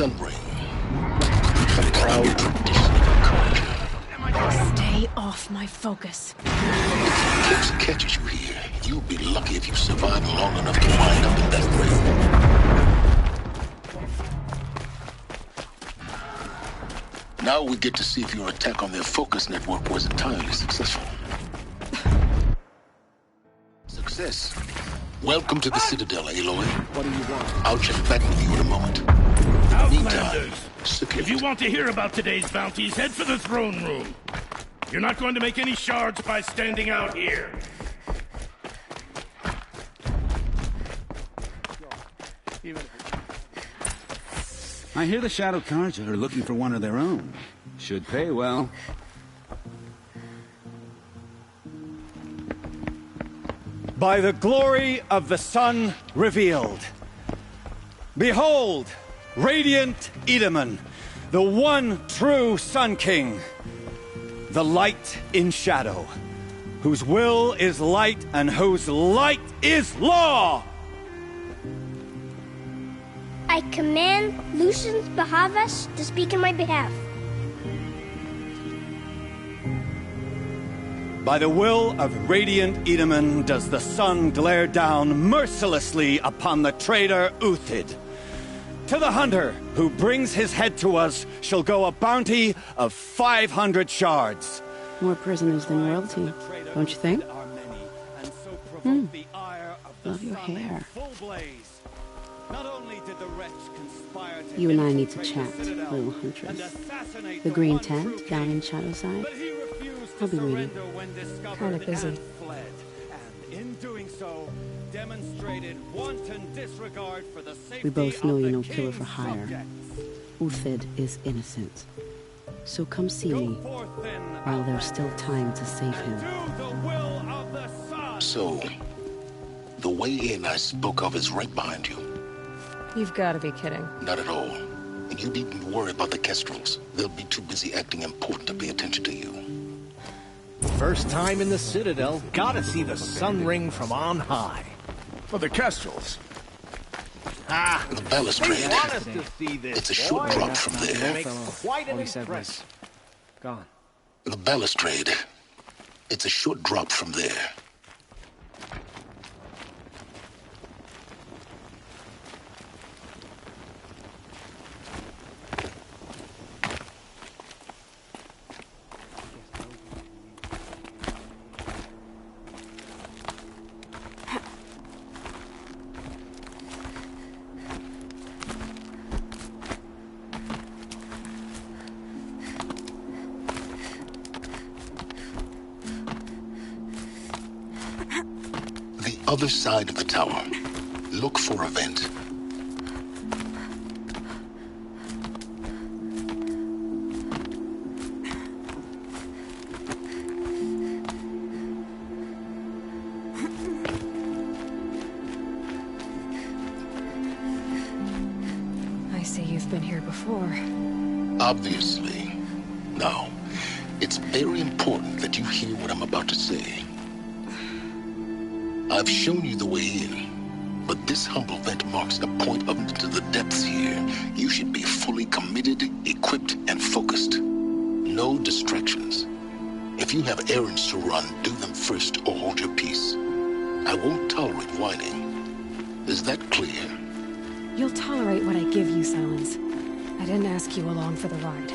Sun Ring. A proud tradition of Carja. Stay off my focus. If Gibbs catches you here, you'll be lucky if you survive long enough to wind up in that ring. Now we get to see if your attack on their focus network was entirely successful. Success. Welcome to the Citadel, Aloy. What do you want? I'll check back with you in a moment. Outlanders, if you want to hear about today's bounties, head for the throne room. You're not going to make any shards by standing out here. I hear the Shadow Carja are looking for one of their own. Should pay well. By the glory of the sun revealed. Behold, radiant Edaman, the one true Sun King. The light in shadow, whose will is light and whose light is law! I command Lucius Bahavas to speak in my behalf. By the will of radiant Edaman does the sun glare down mercilessly upon the traitor Uthid. To the hunter who brings his head to us shall go a bounty of 500 shards. More prisoners than royalty, don't you think? Love your hair. You and I need to chat, little huntress. The green tent down in Shadowside? I'll be waiting. Kinda busy. In doing so, demonstrated wanton disregard for the safety We both know of you're the no killer king's for hire. subjects. Uthid is innocent. So come see me, while there's still time to save him. So, the way in I spoke of is right behind you. You've got to be kidding. Not at all. And you needn't worry about the Kestrels. They'll be too busy acting important to pay attention to you. First time in the Citadel, gotta see the Sun Ring from on high. For the Kestrels. Ah, The balustrade. they want us to see this. It's a short boy. drop from there. Makes quite an impression. Gone. The balustrade. It's a short drop from there. Other side of the tower. Look for a vent. I see you've been here before. Obviously. Now, it's very important that you hear what I'm about to say. I've shown you the way in, but this humble vent marks a point up into the depths here. You should be fully committed, equipped, and focused. No distractions. If you have errands to run, do them first or hold your peace. I won't tolerate whining. Is that clear? You'll tolerate what I give you, Silence. I didn't ask you along for the ride.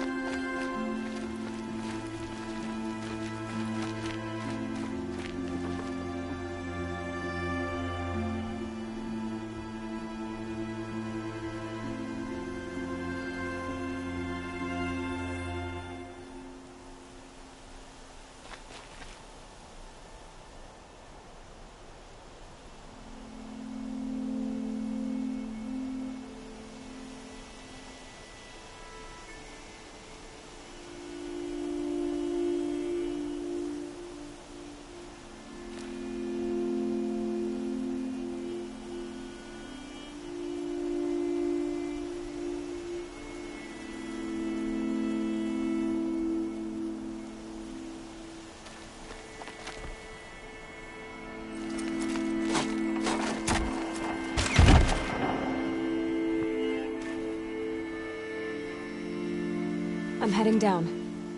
heading down.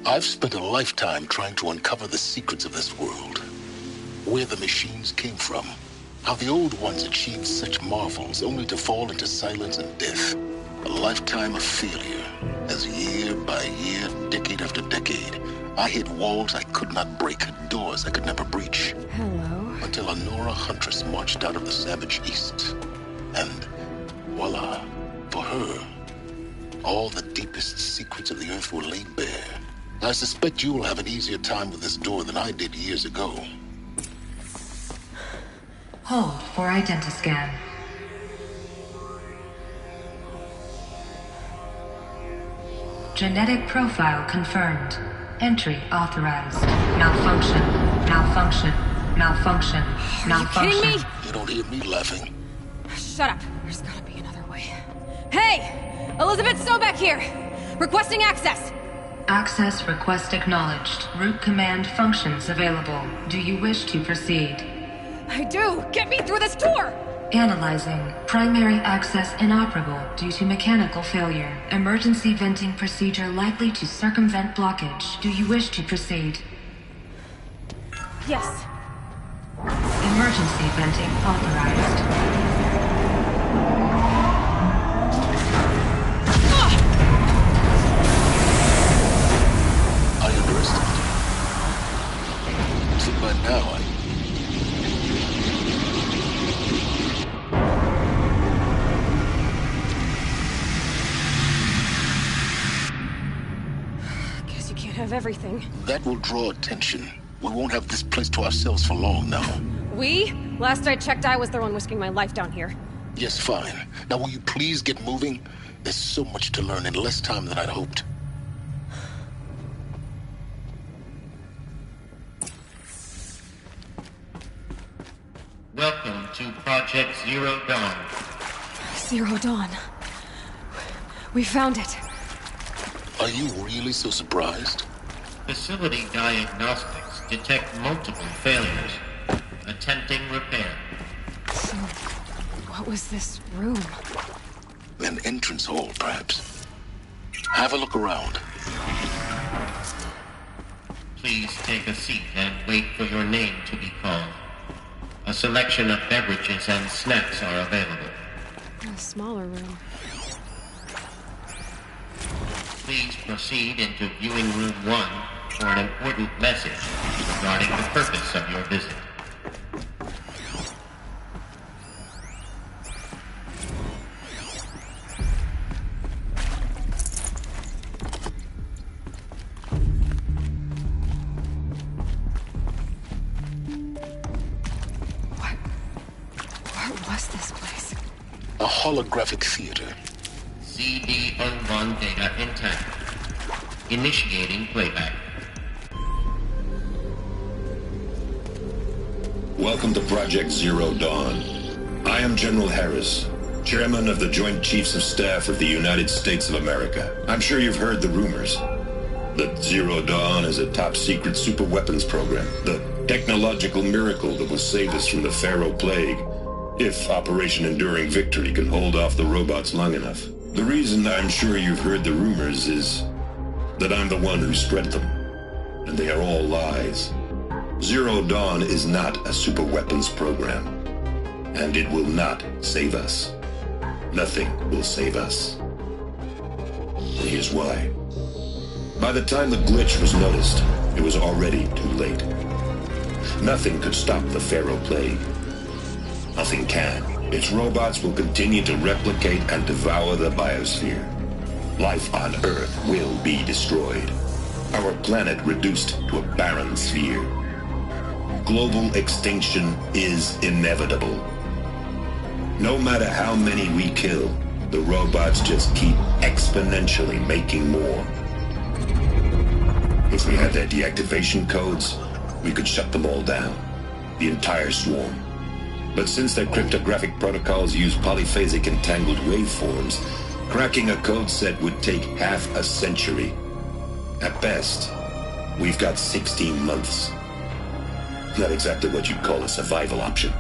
I've spent a lifetime trying to uncover the secrets of this world. Where the machines came from. How the old ones achieved such marvels only to fall into silence and death. A lifetime of failure, as year by year, decade after decade, I hit walls I could not break, doors I could never breach. Hello. Until a Nora huntress marched out of the savage east. And voila, for her, all the deepest secrets of the earth were laid bare. I suspect you will have an easier time with this door than I did years ago. Hold for identiscan. Genetic profile confirmed. Entry authorized. Malfunction. Malfunction. Malfunction. Malfunction. Are you kidding me? You don't hear me laughing. Shut up. There's gotta be another way. Hey! Elizabeth Sobek here! Requesting access! Access request acknowledged. Root command functions available. Do you wish to proceed? I do! Get me through this door! Analyzing. Primary access inoperable due to mechanical failure. Emergency venting procedure likely to circumvent blockage. Do you wish to proceed? Yes. Emergency venting authorized. I underestimated. See, by now Guess you can't have everything. that will draw attention. We won't have this place to ourselves for long now. We? Last I checked, I was the one risking my life down here. Yes, fine. Now will you please get moving? There's so much to learn in less time than I'd hoped. Welcome to Project Zero Dawn. Zero Dawn. We found it. Are you really so surprised? Facility diagnostics detect multiple failures. Attempting repair. So, what was this room? An entrance hall, perhaps. Have a look around. Please take a seat and wait for your name to be called. A selection of beverages and snacks are available. A smaller room. Please proceed into viewing room 1 for an important message regarding the purpose of your visit. What was this place? A holographic theater. CD01 data intact. Initiating playback. Welcome to Project Zero Dawn. I am General Harris, Chairman of the Joint Chiefs of Staff of the United States of America. I'm sure you've heard the rumors that Zero Dawn is a top-secret superweapons program, the technological miracle that will save us from the Pharaoh Plague, if Operation Enduring Victory can hold off the robots long enough. The reason I'm sure you've heard the rumors is that I'm the one who spread them, and they are all lies. Zero Dawn is not a superweapons program, and it will not save us. Nothing will save us. And here's why. By the time the glitch was noticed, it was already too late. Nothing could stop the Pharaoh Plague. Nothing can. Its robots will continue to replicate and devour the biosphere. Life on Earth will be destroyed. Our planet reduced to a barren sphere. Global extinction is inevitable. No matter how many we kill, the robots just keep exponentially making more. If we had their deactivation codes, we could shut them all down. The entire swarm. But since their cryptographic protocols use polyphasic entangled waveforms, cracking a code set would take half a century. At best, we've got 16 months. Not exactly what you'd call a survival option,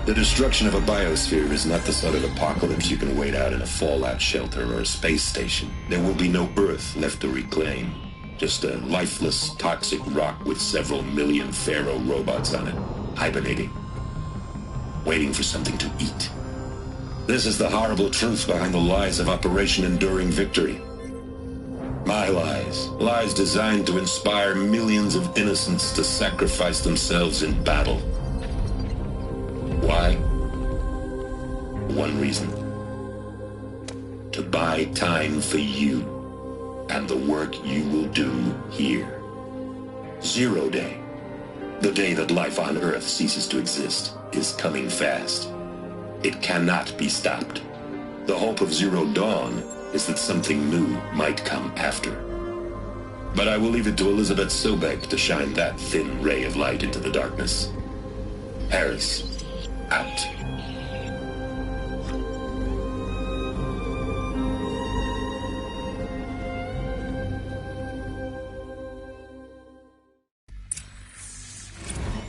The destruction of a biosphere is not the sort of apocalypse you can wait out in a fallout shelter or a space station. There will be no Earth left to reclaim. Just a lifeless, toxic rock with several million Pharaoh robots on it, hibernating, waiting for something to eat. This is the horrible truth behind the lies of Operation Enduring Victory. My lies. Lies designed to inspire millions of innocents to sacrifice themselves in battle. Why? One reason. To buy time for you and the work you will do here. Zero Day, the day that life on Earth ceases to exist, is coming fast. It cannot be stopped. The hope of Zero Dawn is that something new might come after. But I will leave it to Elizabeth Sobek to shine that thin ray of light into the darkness. Harris, out.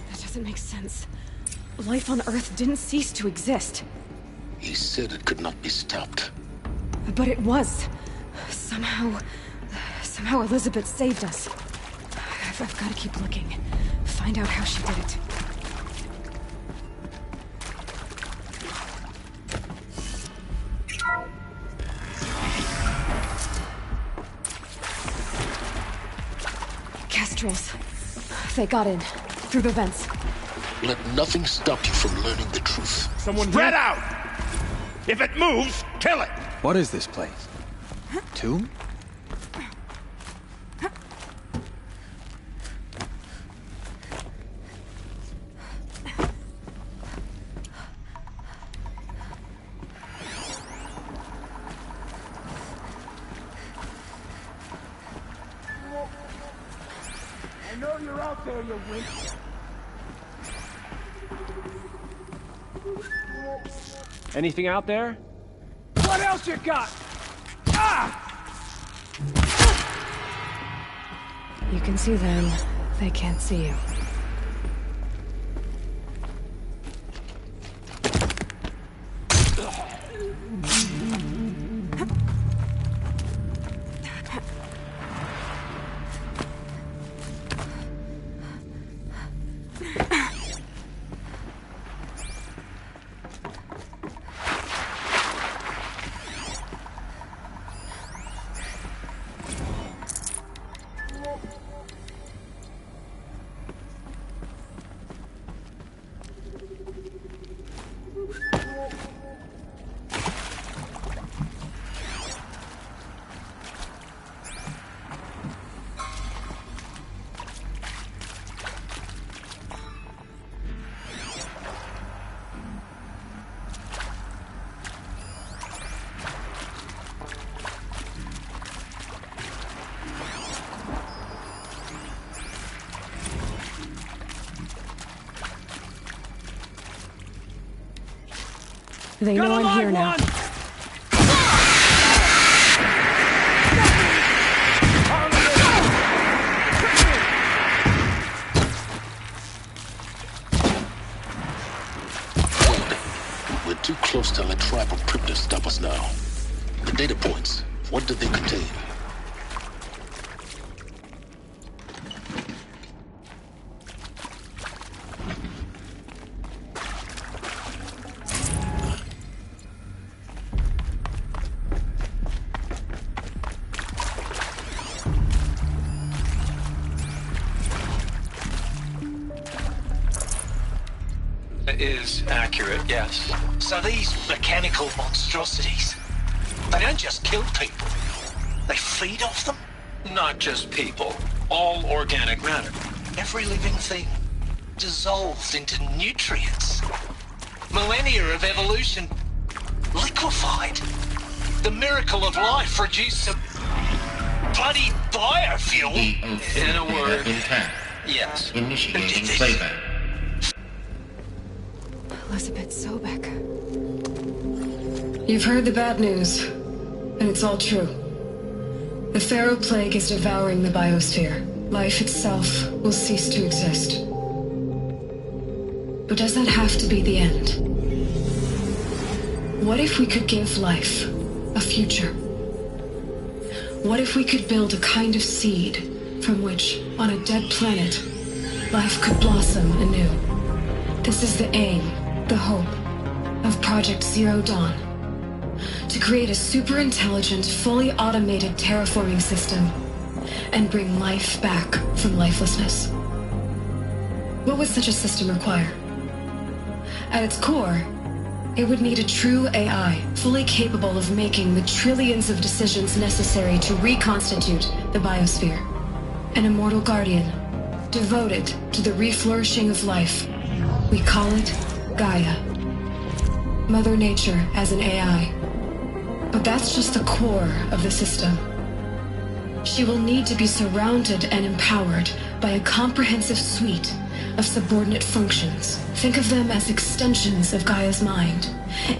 That doesn't make sense. Life on Earth didn't cease to exist. He said it could not be stopped. But it was. Somehow Elizabeth saved us. I've got to keep looking. Find out how she did it. Kestrels. They got in. Through the vents. Let nothing stop you from learning the truth. Someone spread out! If it moves, kill it! What is this place? Tomb? I know you're out there, you wimp. Anything out there? What else you got? Ah! You can see them. They can't see you. They know I'm here now. We're too close to let tribal crypto stop us now. The data points, what do they contain? Is accurate, yes. So these mechanical monstrosities, they don't just kill people, they feed off them? Not just people, all organic matter. Every living thing dissolved into nutrients. Millennia of evolution liquefied. The miracle of life reduced to bloody biofuel. In a word, yes. Initiating playback. Elizabeth Sobek. You've heard the bad news, and it's all true. The Pharaoh Plague is devouring the biosphere. Life itself will cease to exist. But does that have to be the end? What if we could give life a future? What if we could build a kind of seed from which, on a dead planet, life could blossom anew? This is the aim, the hope, of Project Zero Dawn. To create a super-intelligent, fully automated terraforming system and bring life back from lifelessness. What would such a system require? At its core, it would need a true AI, fully capable of making the trillions of decisions necessary to reconstitute the biosphere. An immortal guardian, devoted to the reflourishing of life. We call it Gaia. Mother Nature as an AI. But that's just the core of the system. She will need to be surrounded and empowered by a comprehensive suite of subordinate functions. Think of them as extensions of Gaia's mind,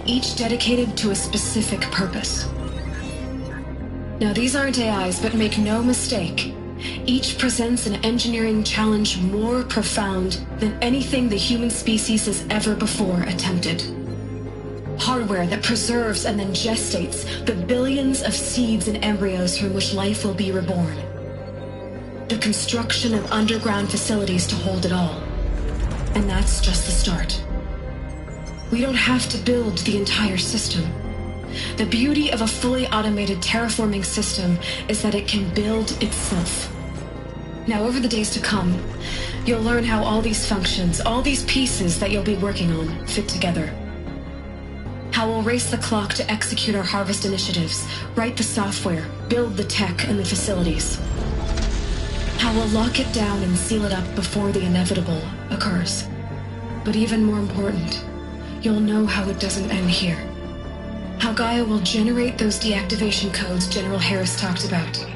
each dedicated to a specific purpose. Now, these aren't AIs, but make no mistake, each presents an engineering challenge more profound than anything the human species has ever before attempted. Hardware that preserves and then gestates the billions of seeds and embryos from which life will be reborn. The construction of underground facilities to hold it all. And that's just the start. We don't have to build the entire system. The beauty of a fully automated terraforming system is that it can build itself. Now, over the days to come, you'll learn how all these functions, all these pieces that you'll be working on, fit together. How we'll race the clock to execute our harvest initiatives, write the software, build the tech and the facilities. How we'll lock it down and seal it up before the inevitable occurs. But even more important, you'll know how it doesn't end here. How Gaia will generate those deactivation codes General Harris talked about,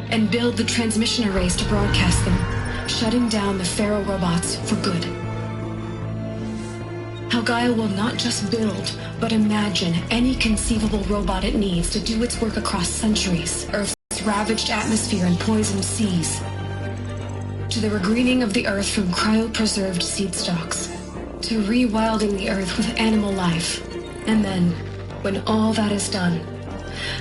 and build the transmission arrays to broadcast them, shutting down the Pharaoh robots for good. How Gaia will not just build, but imagine any conceivable robot it needs to do its work across centuries, Earth's ravaged atmosphere and poisoned seas, to the regreening of the Earth from cryopreserved seed stalks, to rewilding the Earth with animal life, and then, when all that is done,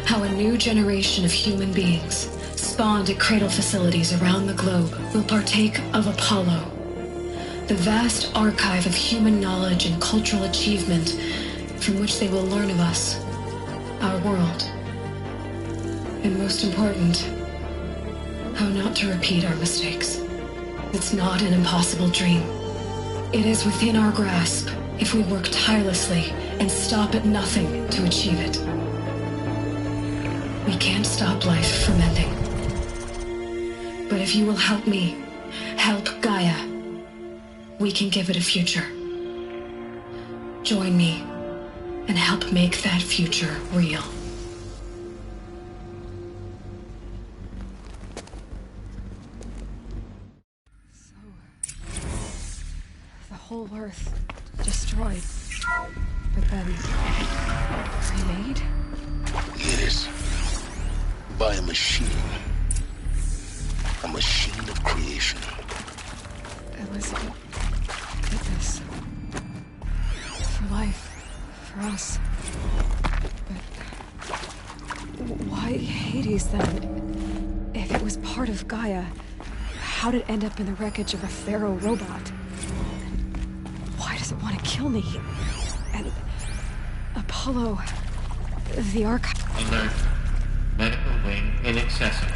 how a new generation of human beings, spawned at cradle facilities around the globe, will partake of Apollo, the vast archive of human knowledge and cultural achievement from which they will learn of us, our world, and most important, how not to repeat our mistakes. It's not an impossible dream. It is within our grasp if we work tirelessly and stop at nothing to achieve it. We can't stop life from ending. But if you will help me, help Gaia, we can give it a future. Join me and help make that future real. The whole Earth destroyed, but then remade? Yes. By a machine. A machine of creation. Elizabeth did this. For life. For us. But why Hades then? If it was part of Gaia, how did it end up in the wreckage of a Pharaoh robot? Why does it want to kill me? And Apollo, the archive. Alert. Medical wing inaccessible.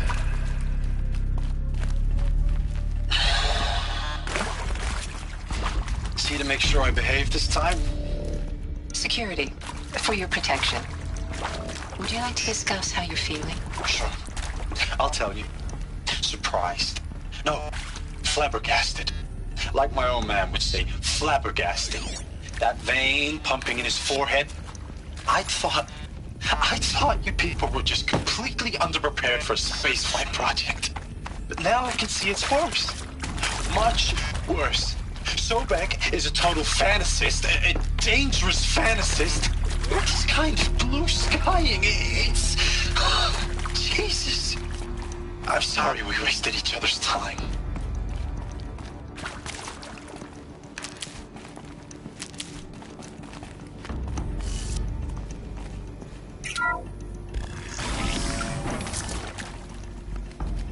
See to make sure I behave this time? Security, for your protection. Would you like to discuss how you're feeling? Sure. I'll tell you. Surprised. No, flabbergasted. Like my own man would say, flabbergasted. That vein pumping in his forehead. I thought you people were just completely underprepared for a spaceflight project. But now I can see it's worse. Much worse. Sobek is a total fantasist, a dangerous fantasist. It's kind of blue skying. It's... Jesus. I'm sorry we wasted each other's time.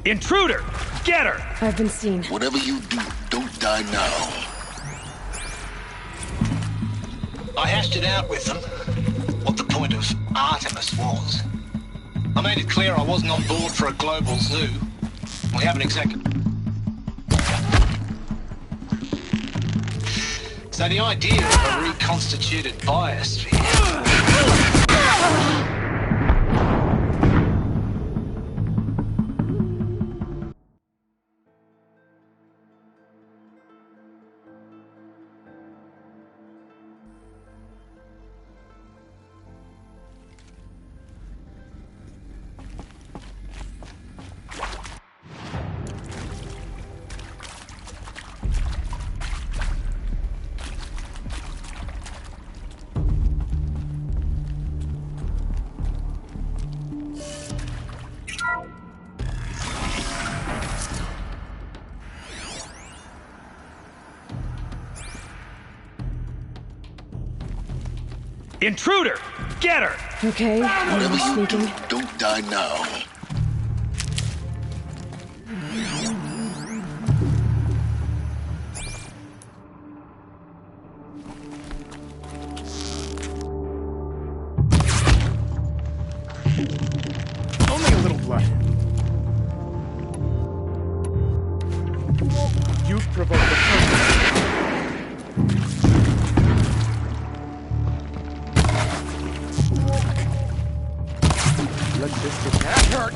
Intruder! Get her! I've been seen. Whatever you do, don't die now. I hashed it out with them, what the point of Artemis was. I made it clear I wasn't on board for a global zoo. We haven't exactly... So the idea of a reconstituted biosphere... Intruder! Get her! Okay, Whatever you sneaking. do, don't die now. Only a little blood. You've provoked the problem. Let this get that hurt.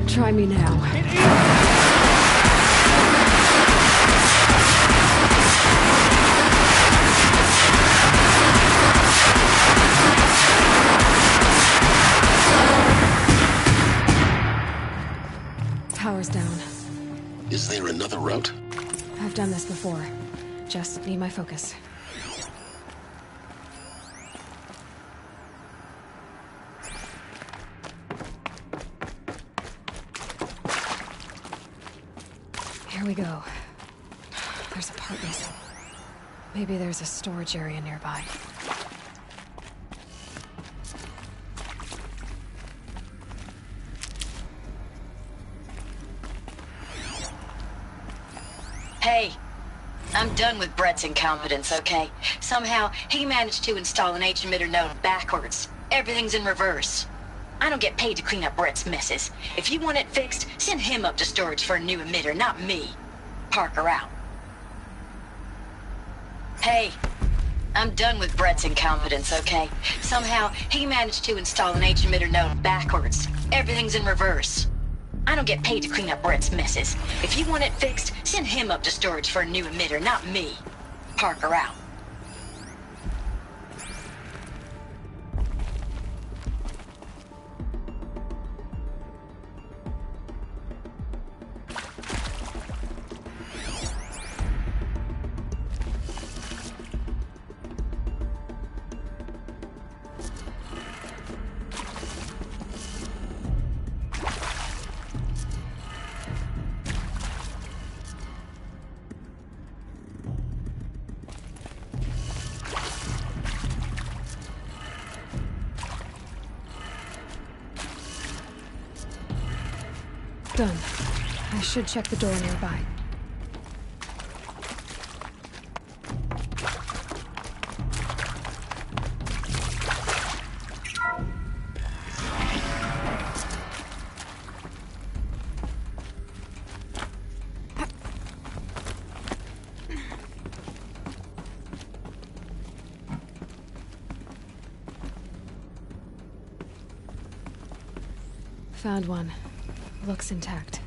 Try me now. Power's down. Is there another route? I've done this before. Just need my focus. Here we go. There's a part missing. Maybe there's a storage area nearby. Hey, I'm done with Brett's incompetence, okay? Somehow, he managed to install an H-emitter node backwards. Everything's in reverse. I don't get paid to clean up Brett's messes. If you want it fixed, send him up to storage for a new emitter, not me. Parker out. Hey, I'm done with Brett's incompetence, okay? Somehow, he managed to install an H-emitter node backwards. Everything's in reverse. I don't get paid to clean up Brett's messes. If you want it fixed, send him up to storage for a new emitter, not me. Parker out. Done. I should check the door nearby. Found one. Looks intact.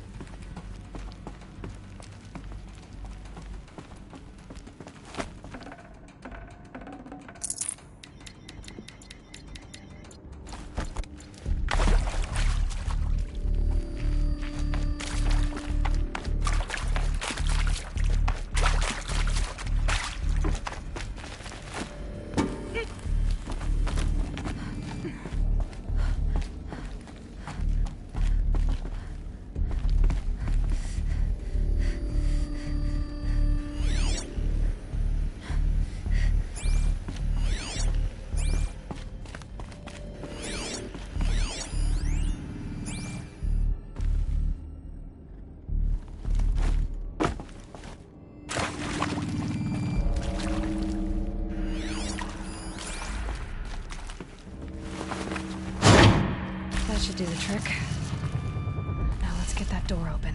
should do the trick. Now let's get that door open.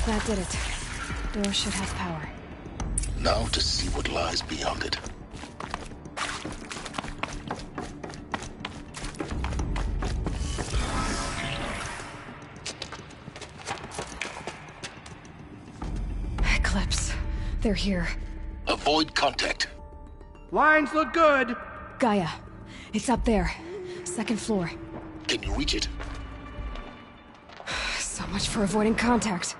That did it. Door should have power. Now to see what lies beyond it. Eclipse. They're here. Avoid contact. Lines look good. Gaia. It's up there. Second floor. Can you reach it? So much for avoiding contact.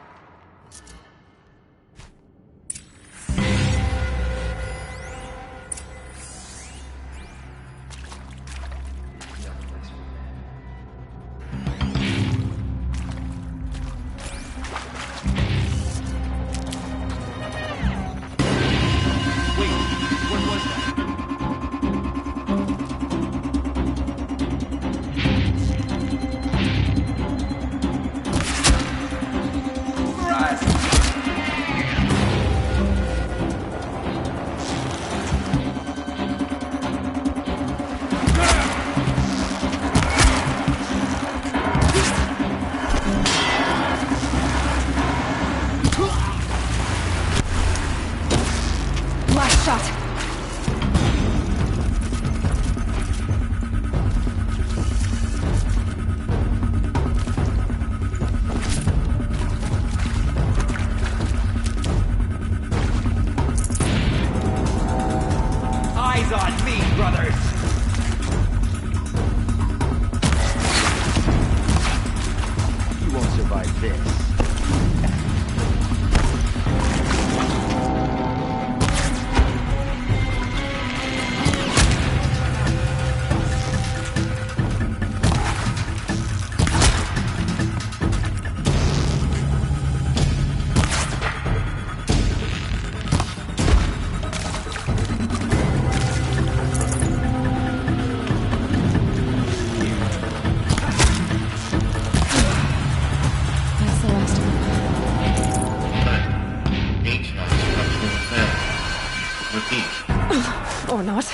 Or not.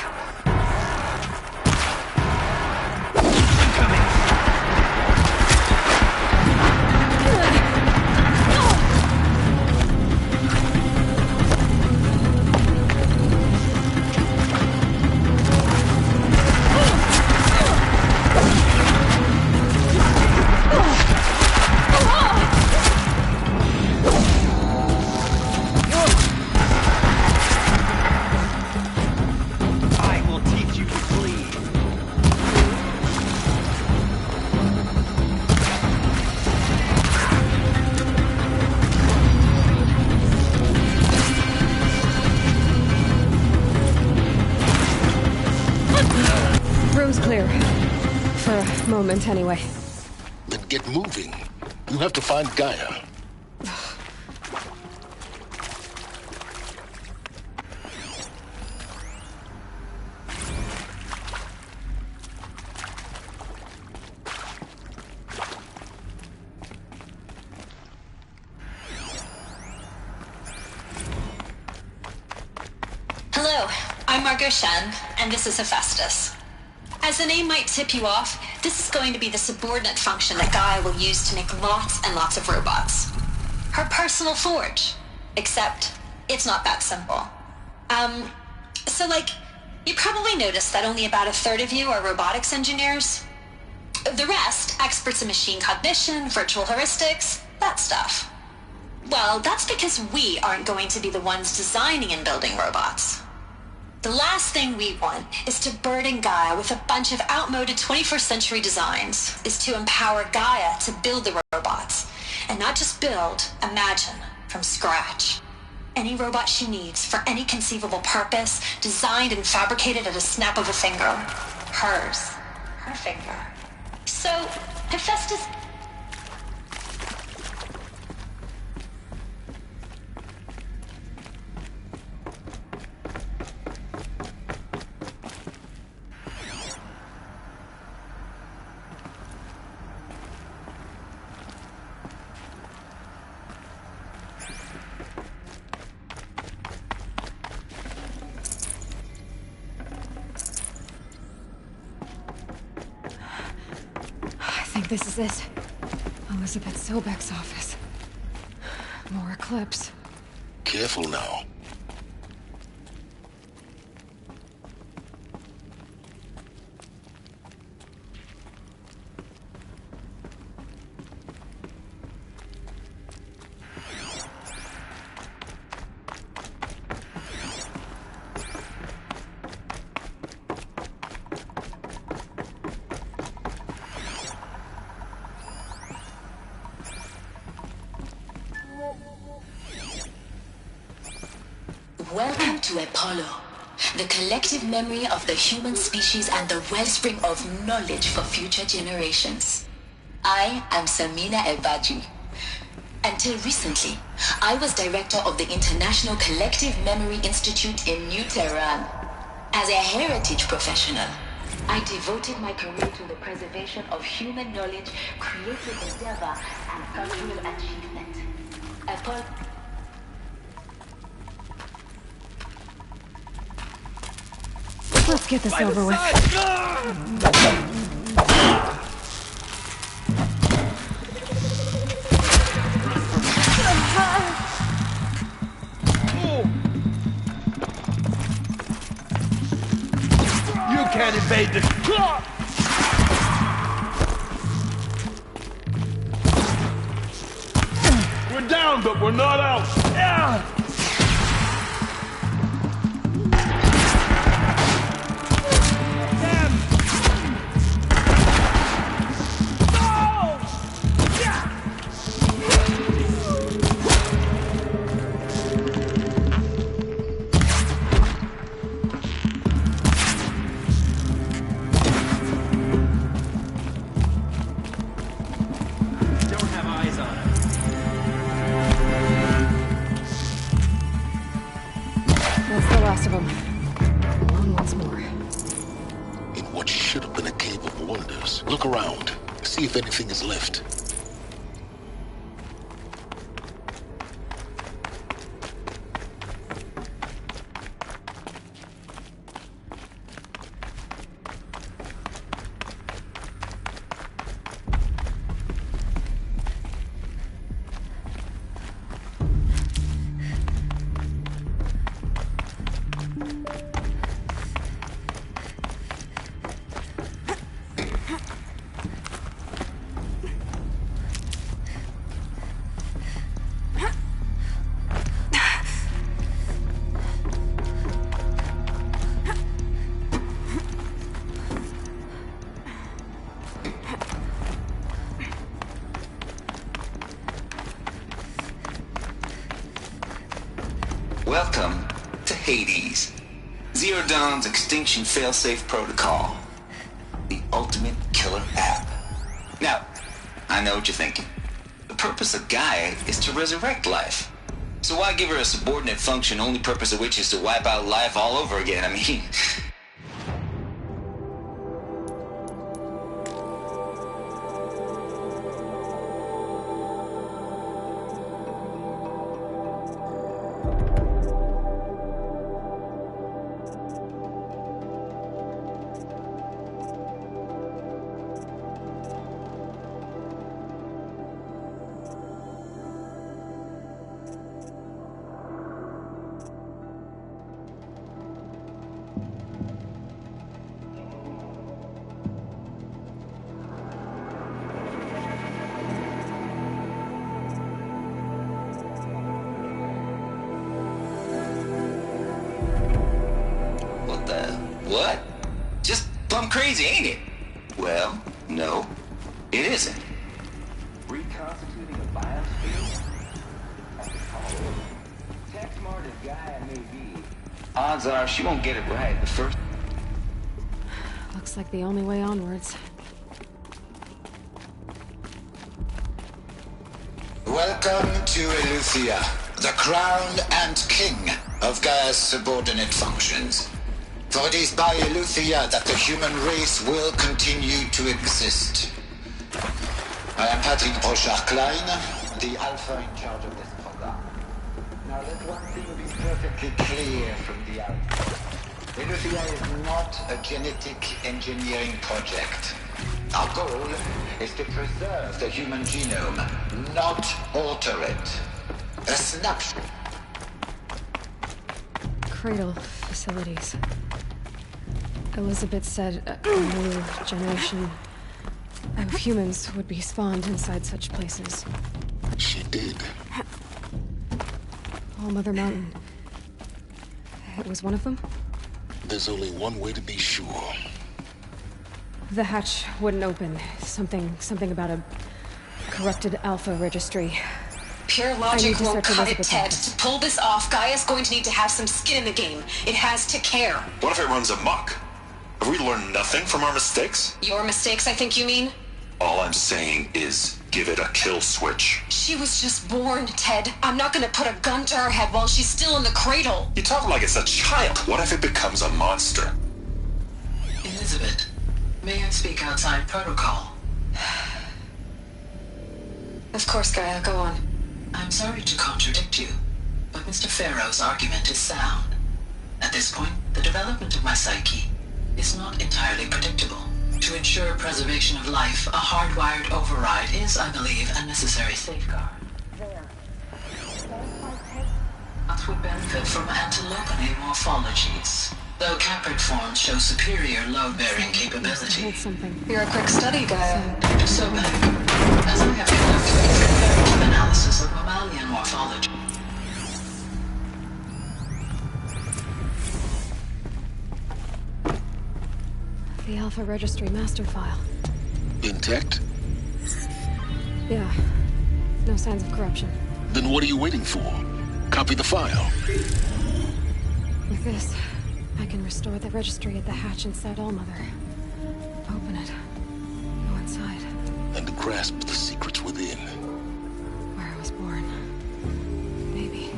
Moment, anyway. Then get moving. You have to find Gaia. Hello, I'm Margot Shen, and this is Hephaestus. As the name might tip you off, this is going to be the subordinate function that Gaia will use to make lots and lots of robots. Her personal forge. Except, it's not that simple. So you probably noticed that only about a third of you are robotics engineers. The rest, experts in machine cognition, virtual heuristics, that stuff. Well, that's because we aren't going to be the ones designing and building robots. The last thing we want is to burden Gaia with a bunch of outmoded 21st century designs, is to empower Gaia to build the robots, and not just build, imagine, from scratch. Any robot she needs for any conceivable purpose, designed and fabricated at a snap of a finger. Hers. Her finger. So, Hephaestus... I think this is it. Elizabeth Sobek's office. More Eclipse. Careful now. Welcome to Apollo, the collective memory of the human species and the wellspring of knowledge for future generations. I am Samina Elbaji. Until recently, I was director of the International Collective Memory Institute in New Tehran. As a heritage professional, I devoted my career to the preservation of human knowledge, creative endeavor, and cultural achievement. Apollo... Let's get this over with. You can't evade this. We're down, but we're not out. Yeah. That's the last of them. Along once more. In what should have been a cave of wonders. Look around. See if anything is left. Welcome to Hades, Zero Dawn's extinction failsafe protocol. The ultimate killer app. Now, I know what you're thinking. The purpose of Gaia is to resurrect life. So why give her a subordinate function, only purpose of which is to wipe out life all over again? I mean... what? Just plumb crazy, ain't it? Well, no, it isn't. Reconstituting a biosphere? Tech smart as Gaia may be, odds are she won't get it right the first. Looks like the only way onwards. Welcome to Eleuthia, the crown and king of Gaia's subordinate functions. For it is by Eleuthia that the human race will continue to exist. I am Patrick Brochard-Klein, the Alpha in charge of this program. Now let one thing be perfectly clear from the outset. Eleuthia is not a genetic engineering project. Our goal is to preserve the human genome, not alter it. A snapshot. Cradle facilities. Elizabeth said a new generation of humans would be spawned inside such places. She did. All Mother Mountain. It was one of them? There's only one way to be sure. The hatch wouldn't open. Something about a corrupted Alpha registry. Pure logic won't cut it, Ted. To pull this off, Gaia's going to need to have some skin in the game. It has to care. What if it runs amok? Have we learned nothing from our mistakes? Your mistakes, I think you mean? All I'm saying is give it a kill switch. She was just born, Ted. I'm not gonna put a gun to her head while she's still in the cradle. You talk like it's a child. What if it becomes a monster? Elizabeth, may I speak outside protocol? Of course, Gaia, go on. I'm sorry to contradict you, but Mr. Farrow's argument is sound. At this point, the development of my psyche is not entirely predictable. To ensure preservation of life, a hardwired override is, I believe, a necessary safeguard. Us would benefit from antilopine morphologies, though caprid forms show superior load-bearing capability. You're a quick study, Gaia. Dr. Sobek, as I have conducted a comparative analysis of mammalian morphology. The Alpha Registry master file. Intact? Yeah. No signs of corruption. Then what are you waiting for? Copy the file. With this, I can restore the registry at the hatch inside Allmother. Open it. Go inside. And grasp the secrets within. Where I was born. Maybe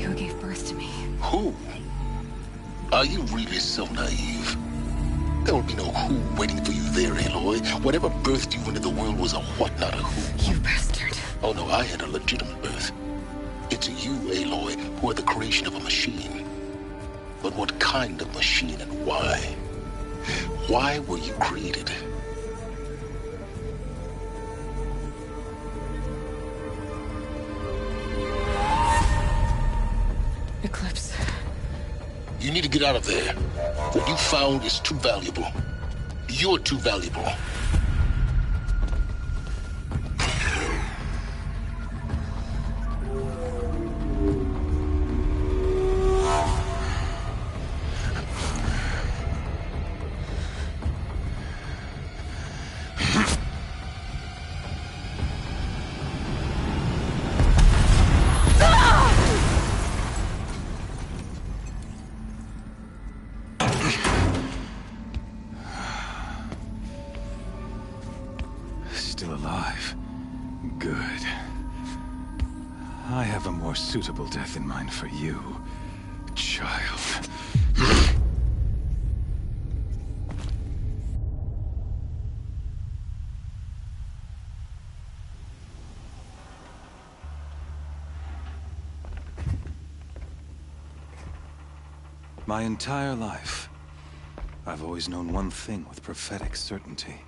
who gave birth to me. Who? Are you really so naive? There will be no who waiting for you there, Aloy. Whatever birthed you into the world was a what, not a who. You bastard. Oh no, I had a legitimate birth. It's you, Aloy, who are the creation of a machine. But what kind of machine and why? Why were you created? Eclipse. You need to get out of there. What you found is too valuable. You're too valuable. Still alive. Good. I have a more suitable death in mind for you, child. My entire life, I've always known one thing with prophetic certainty.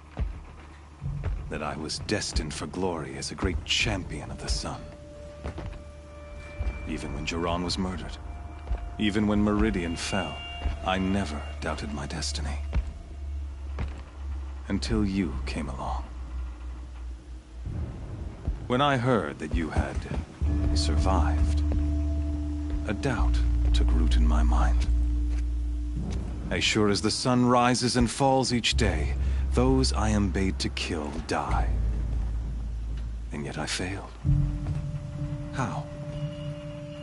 That I was destined for glory as a great champion of the sun. Even when Jiran was murdered, even when Meridian fell, I never doubted my destiny. Until you came along. When I heard that you had survived, a doubt took root in my mind. As sure as the sun rises and falls each day, those I am bade to kill die. And yet I failed. How?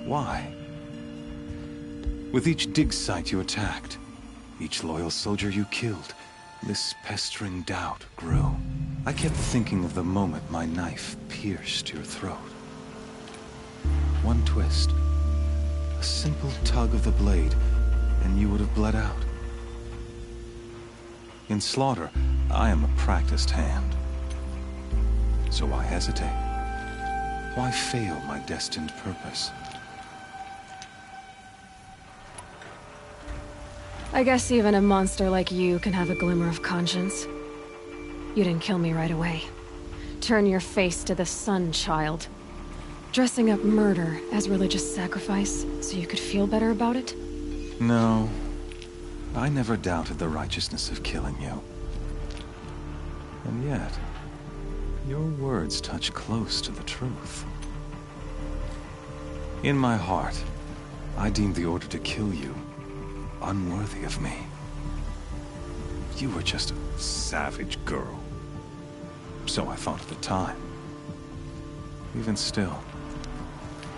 Why? With each dig site you attacked, each loyal soldier you killed, this pestering doubt grew. I kept thinking of the moment my knife pierced your throat. One twist, a simple tug of the blade, and you would have bled out. In slaughter, I am a practiced hand. So why hesitate? Why fail my destined purpose? I guess even a monster like you can have a glimmer of conscience. You didn't kill me right away. Turn your face to the sun, child. Dressing up murder as religious sacrifice so you could feel better about it? No. I never doubted the righteousness of killing you. And yet, your words touch close to the truth. In my heart, I deemed the order to kill you unworthy of me. You were just a savage girl. So I thought at the time. Even still,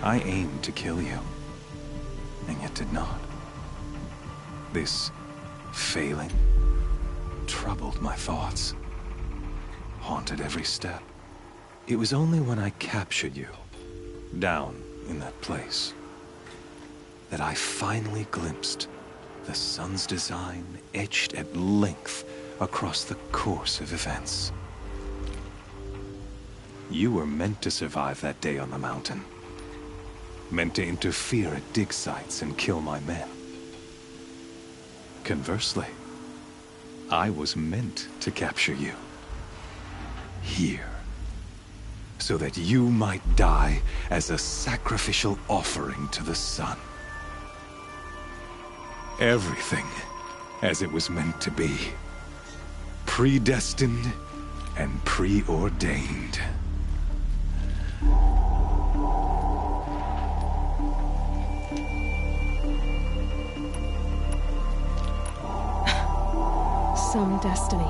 I aimed to kill you, and yet did not. This failing troubled my thoughts, haunted every step. It was only when I captured you, down in that place, that I finally glimpsed the sun's design etched at length across the course of events. You were meant to survive that day on the mountain. Meant to interfere at dig sites and kill my men. Conversely, I was meant to capture you. Here. So that you might die as a sacrificial offering to the sun. Everything as it was meant to be. Predestined and preordained. Some destiny.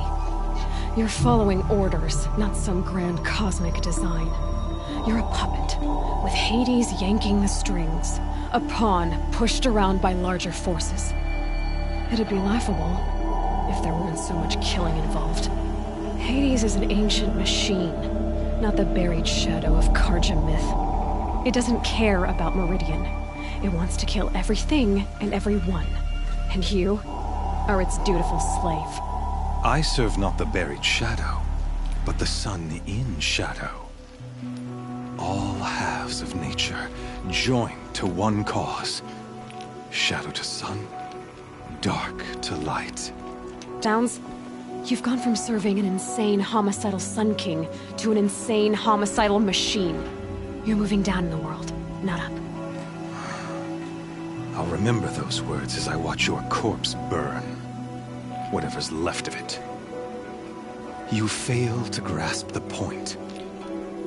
You're following orders, not some grand cosmic design. You're a puppet, with Hades yanking the strings. A pawn pushed around by larger forces. It'd be laughable if there weren't so much killing involved. Hades is an ancient machine, not the buried shadow of Carja myth. It doesn't care about Meridian. It wants to kill everything and everyone. And you are its dutiful slave. I serve not the buried shadow, but the sun in shadow. All halves of nature joined to one cause. Shadow to sun, dark to light. Downs, you've gone from serving an insane homicidal Sun King to an insane homicidal machine. You're moving down in the world, not up. I'll remember those words as I watch your corpse burn. Whatever's left of it. You fail to grasp the point.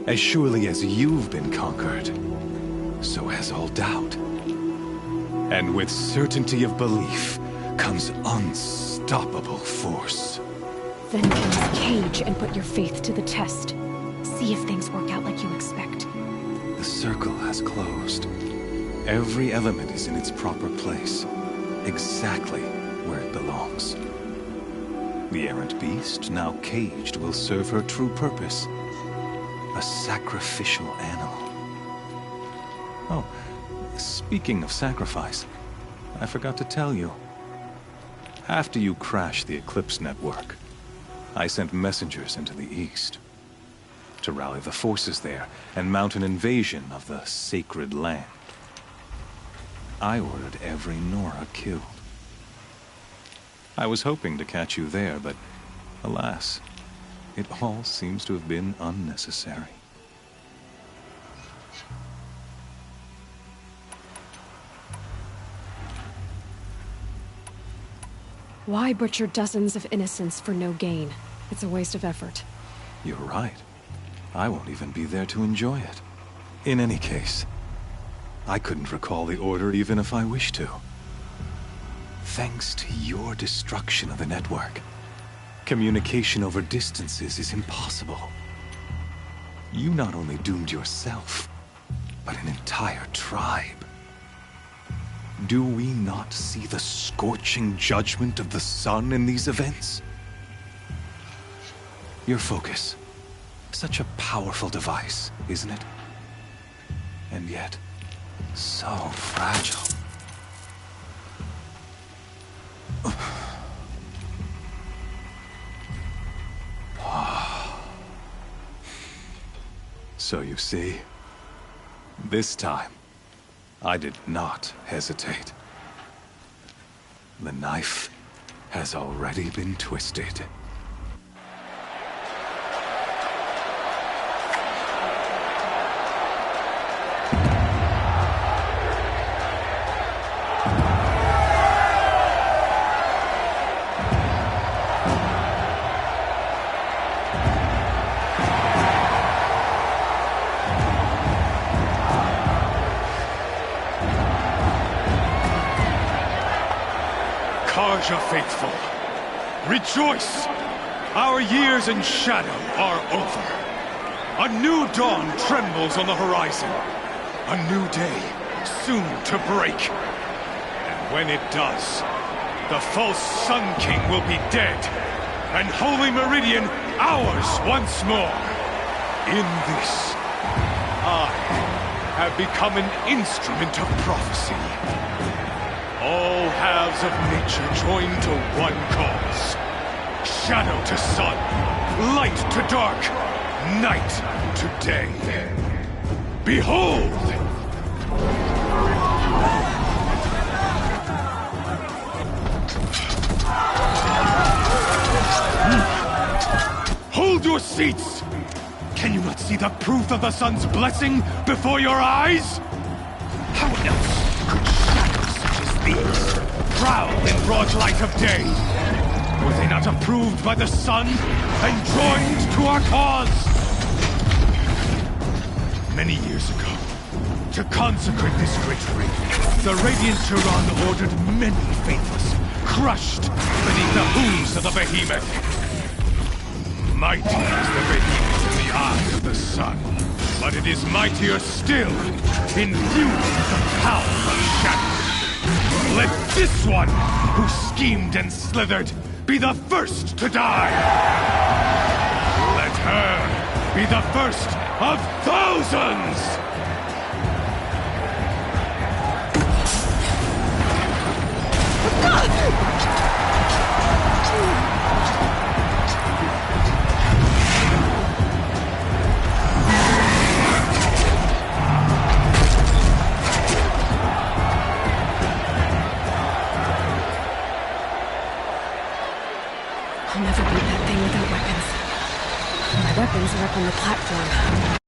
As surely as you've been conquered, so has all doubt. And with certainty of belief comes unstoppable force. Then close cage and put your faith to the test. See if things work out like you expect. The circle has closed. Every element is in its proper place, exactly where it belongs. The errant beast, now caged, will serve her true purpose. A sacrificial animal. Oh, speaking of sacrifice, I forgot to tell you. After you crashed the Eclipse network, I sent messengers into the east to rally the forces there and mount an invasion of the sacred land. I ordered every Nora killed. I was hoping to catch you there, but alas, it all seems to have been unnecessary. Why butcher dozens of innocents for no gain? It's a waste of effort. You're right. I won't even be there to enjoy it. In any case, I couldn't recall the order even if I wished to. Thanks to your destruction of the network, communication over distances is impossible. You not only doomed yourself, but an entire tribe. Do we not see the scorching judgment of the sun in these events? Your focus. Such a powerful device, isn't it? And yet, so fragile. So you see, this time, I did not hesitate. The knife has already been twisted. Karja faithful, rejoice! Our years in shadow are over. A new dawn trembles on the horizon. A new day soon to break. And when it does, the false Sun King will be dead, and Holy Meridian ours once more. In this, I have become an instrument of prophecy. All halves of nature join to one cause. Shadow to sun, light to dark, night to day. Behold! Hold your seats! Can you not see the proof of the sun's blessing before your eyes? How else could shadows such as these prowl in broad light of day? Were they not approved by the sun and joined to our cause? Many years ago, to consecrate this great ring, the Radiant Turan ordered many faithless, crushed beneath the hooves of the behemoth. Mighty is the behemoth in the eye of the sun, but it is mightier still, infused with the power of shadow. Let this one, who schemed and slithered, be the first to die! Let her be the first of thousands! I'll never beat that thing without weapons. My weapons are up on the platform.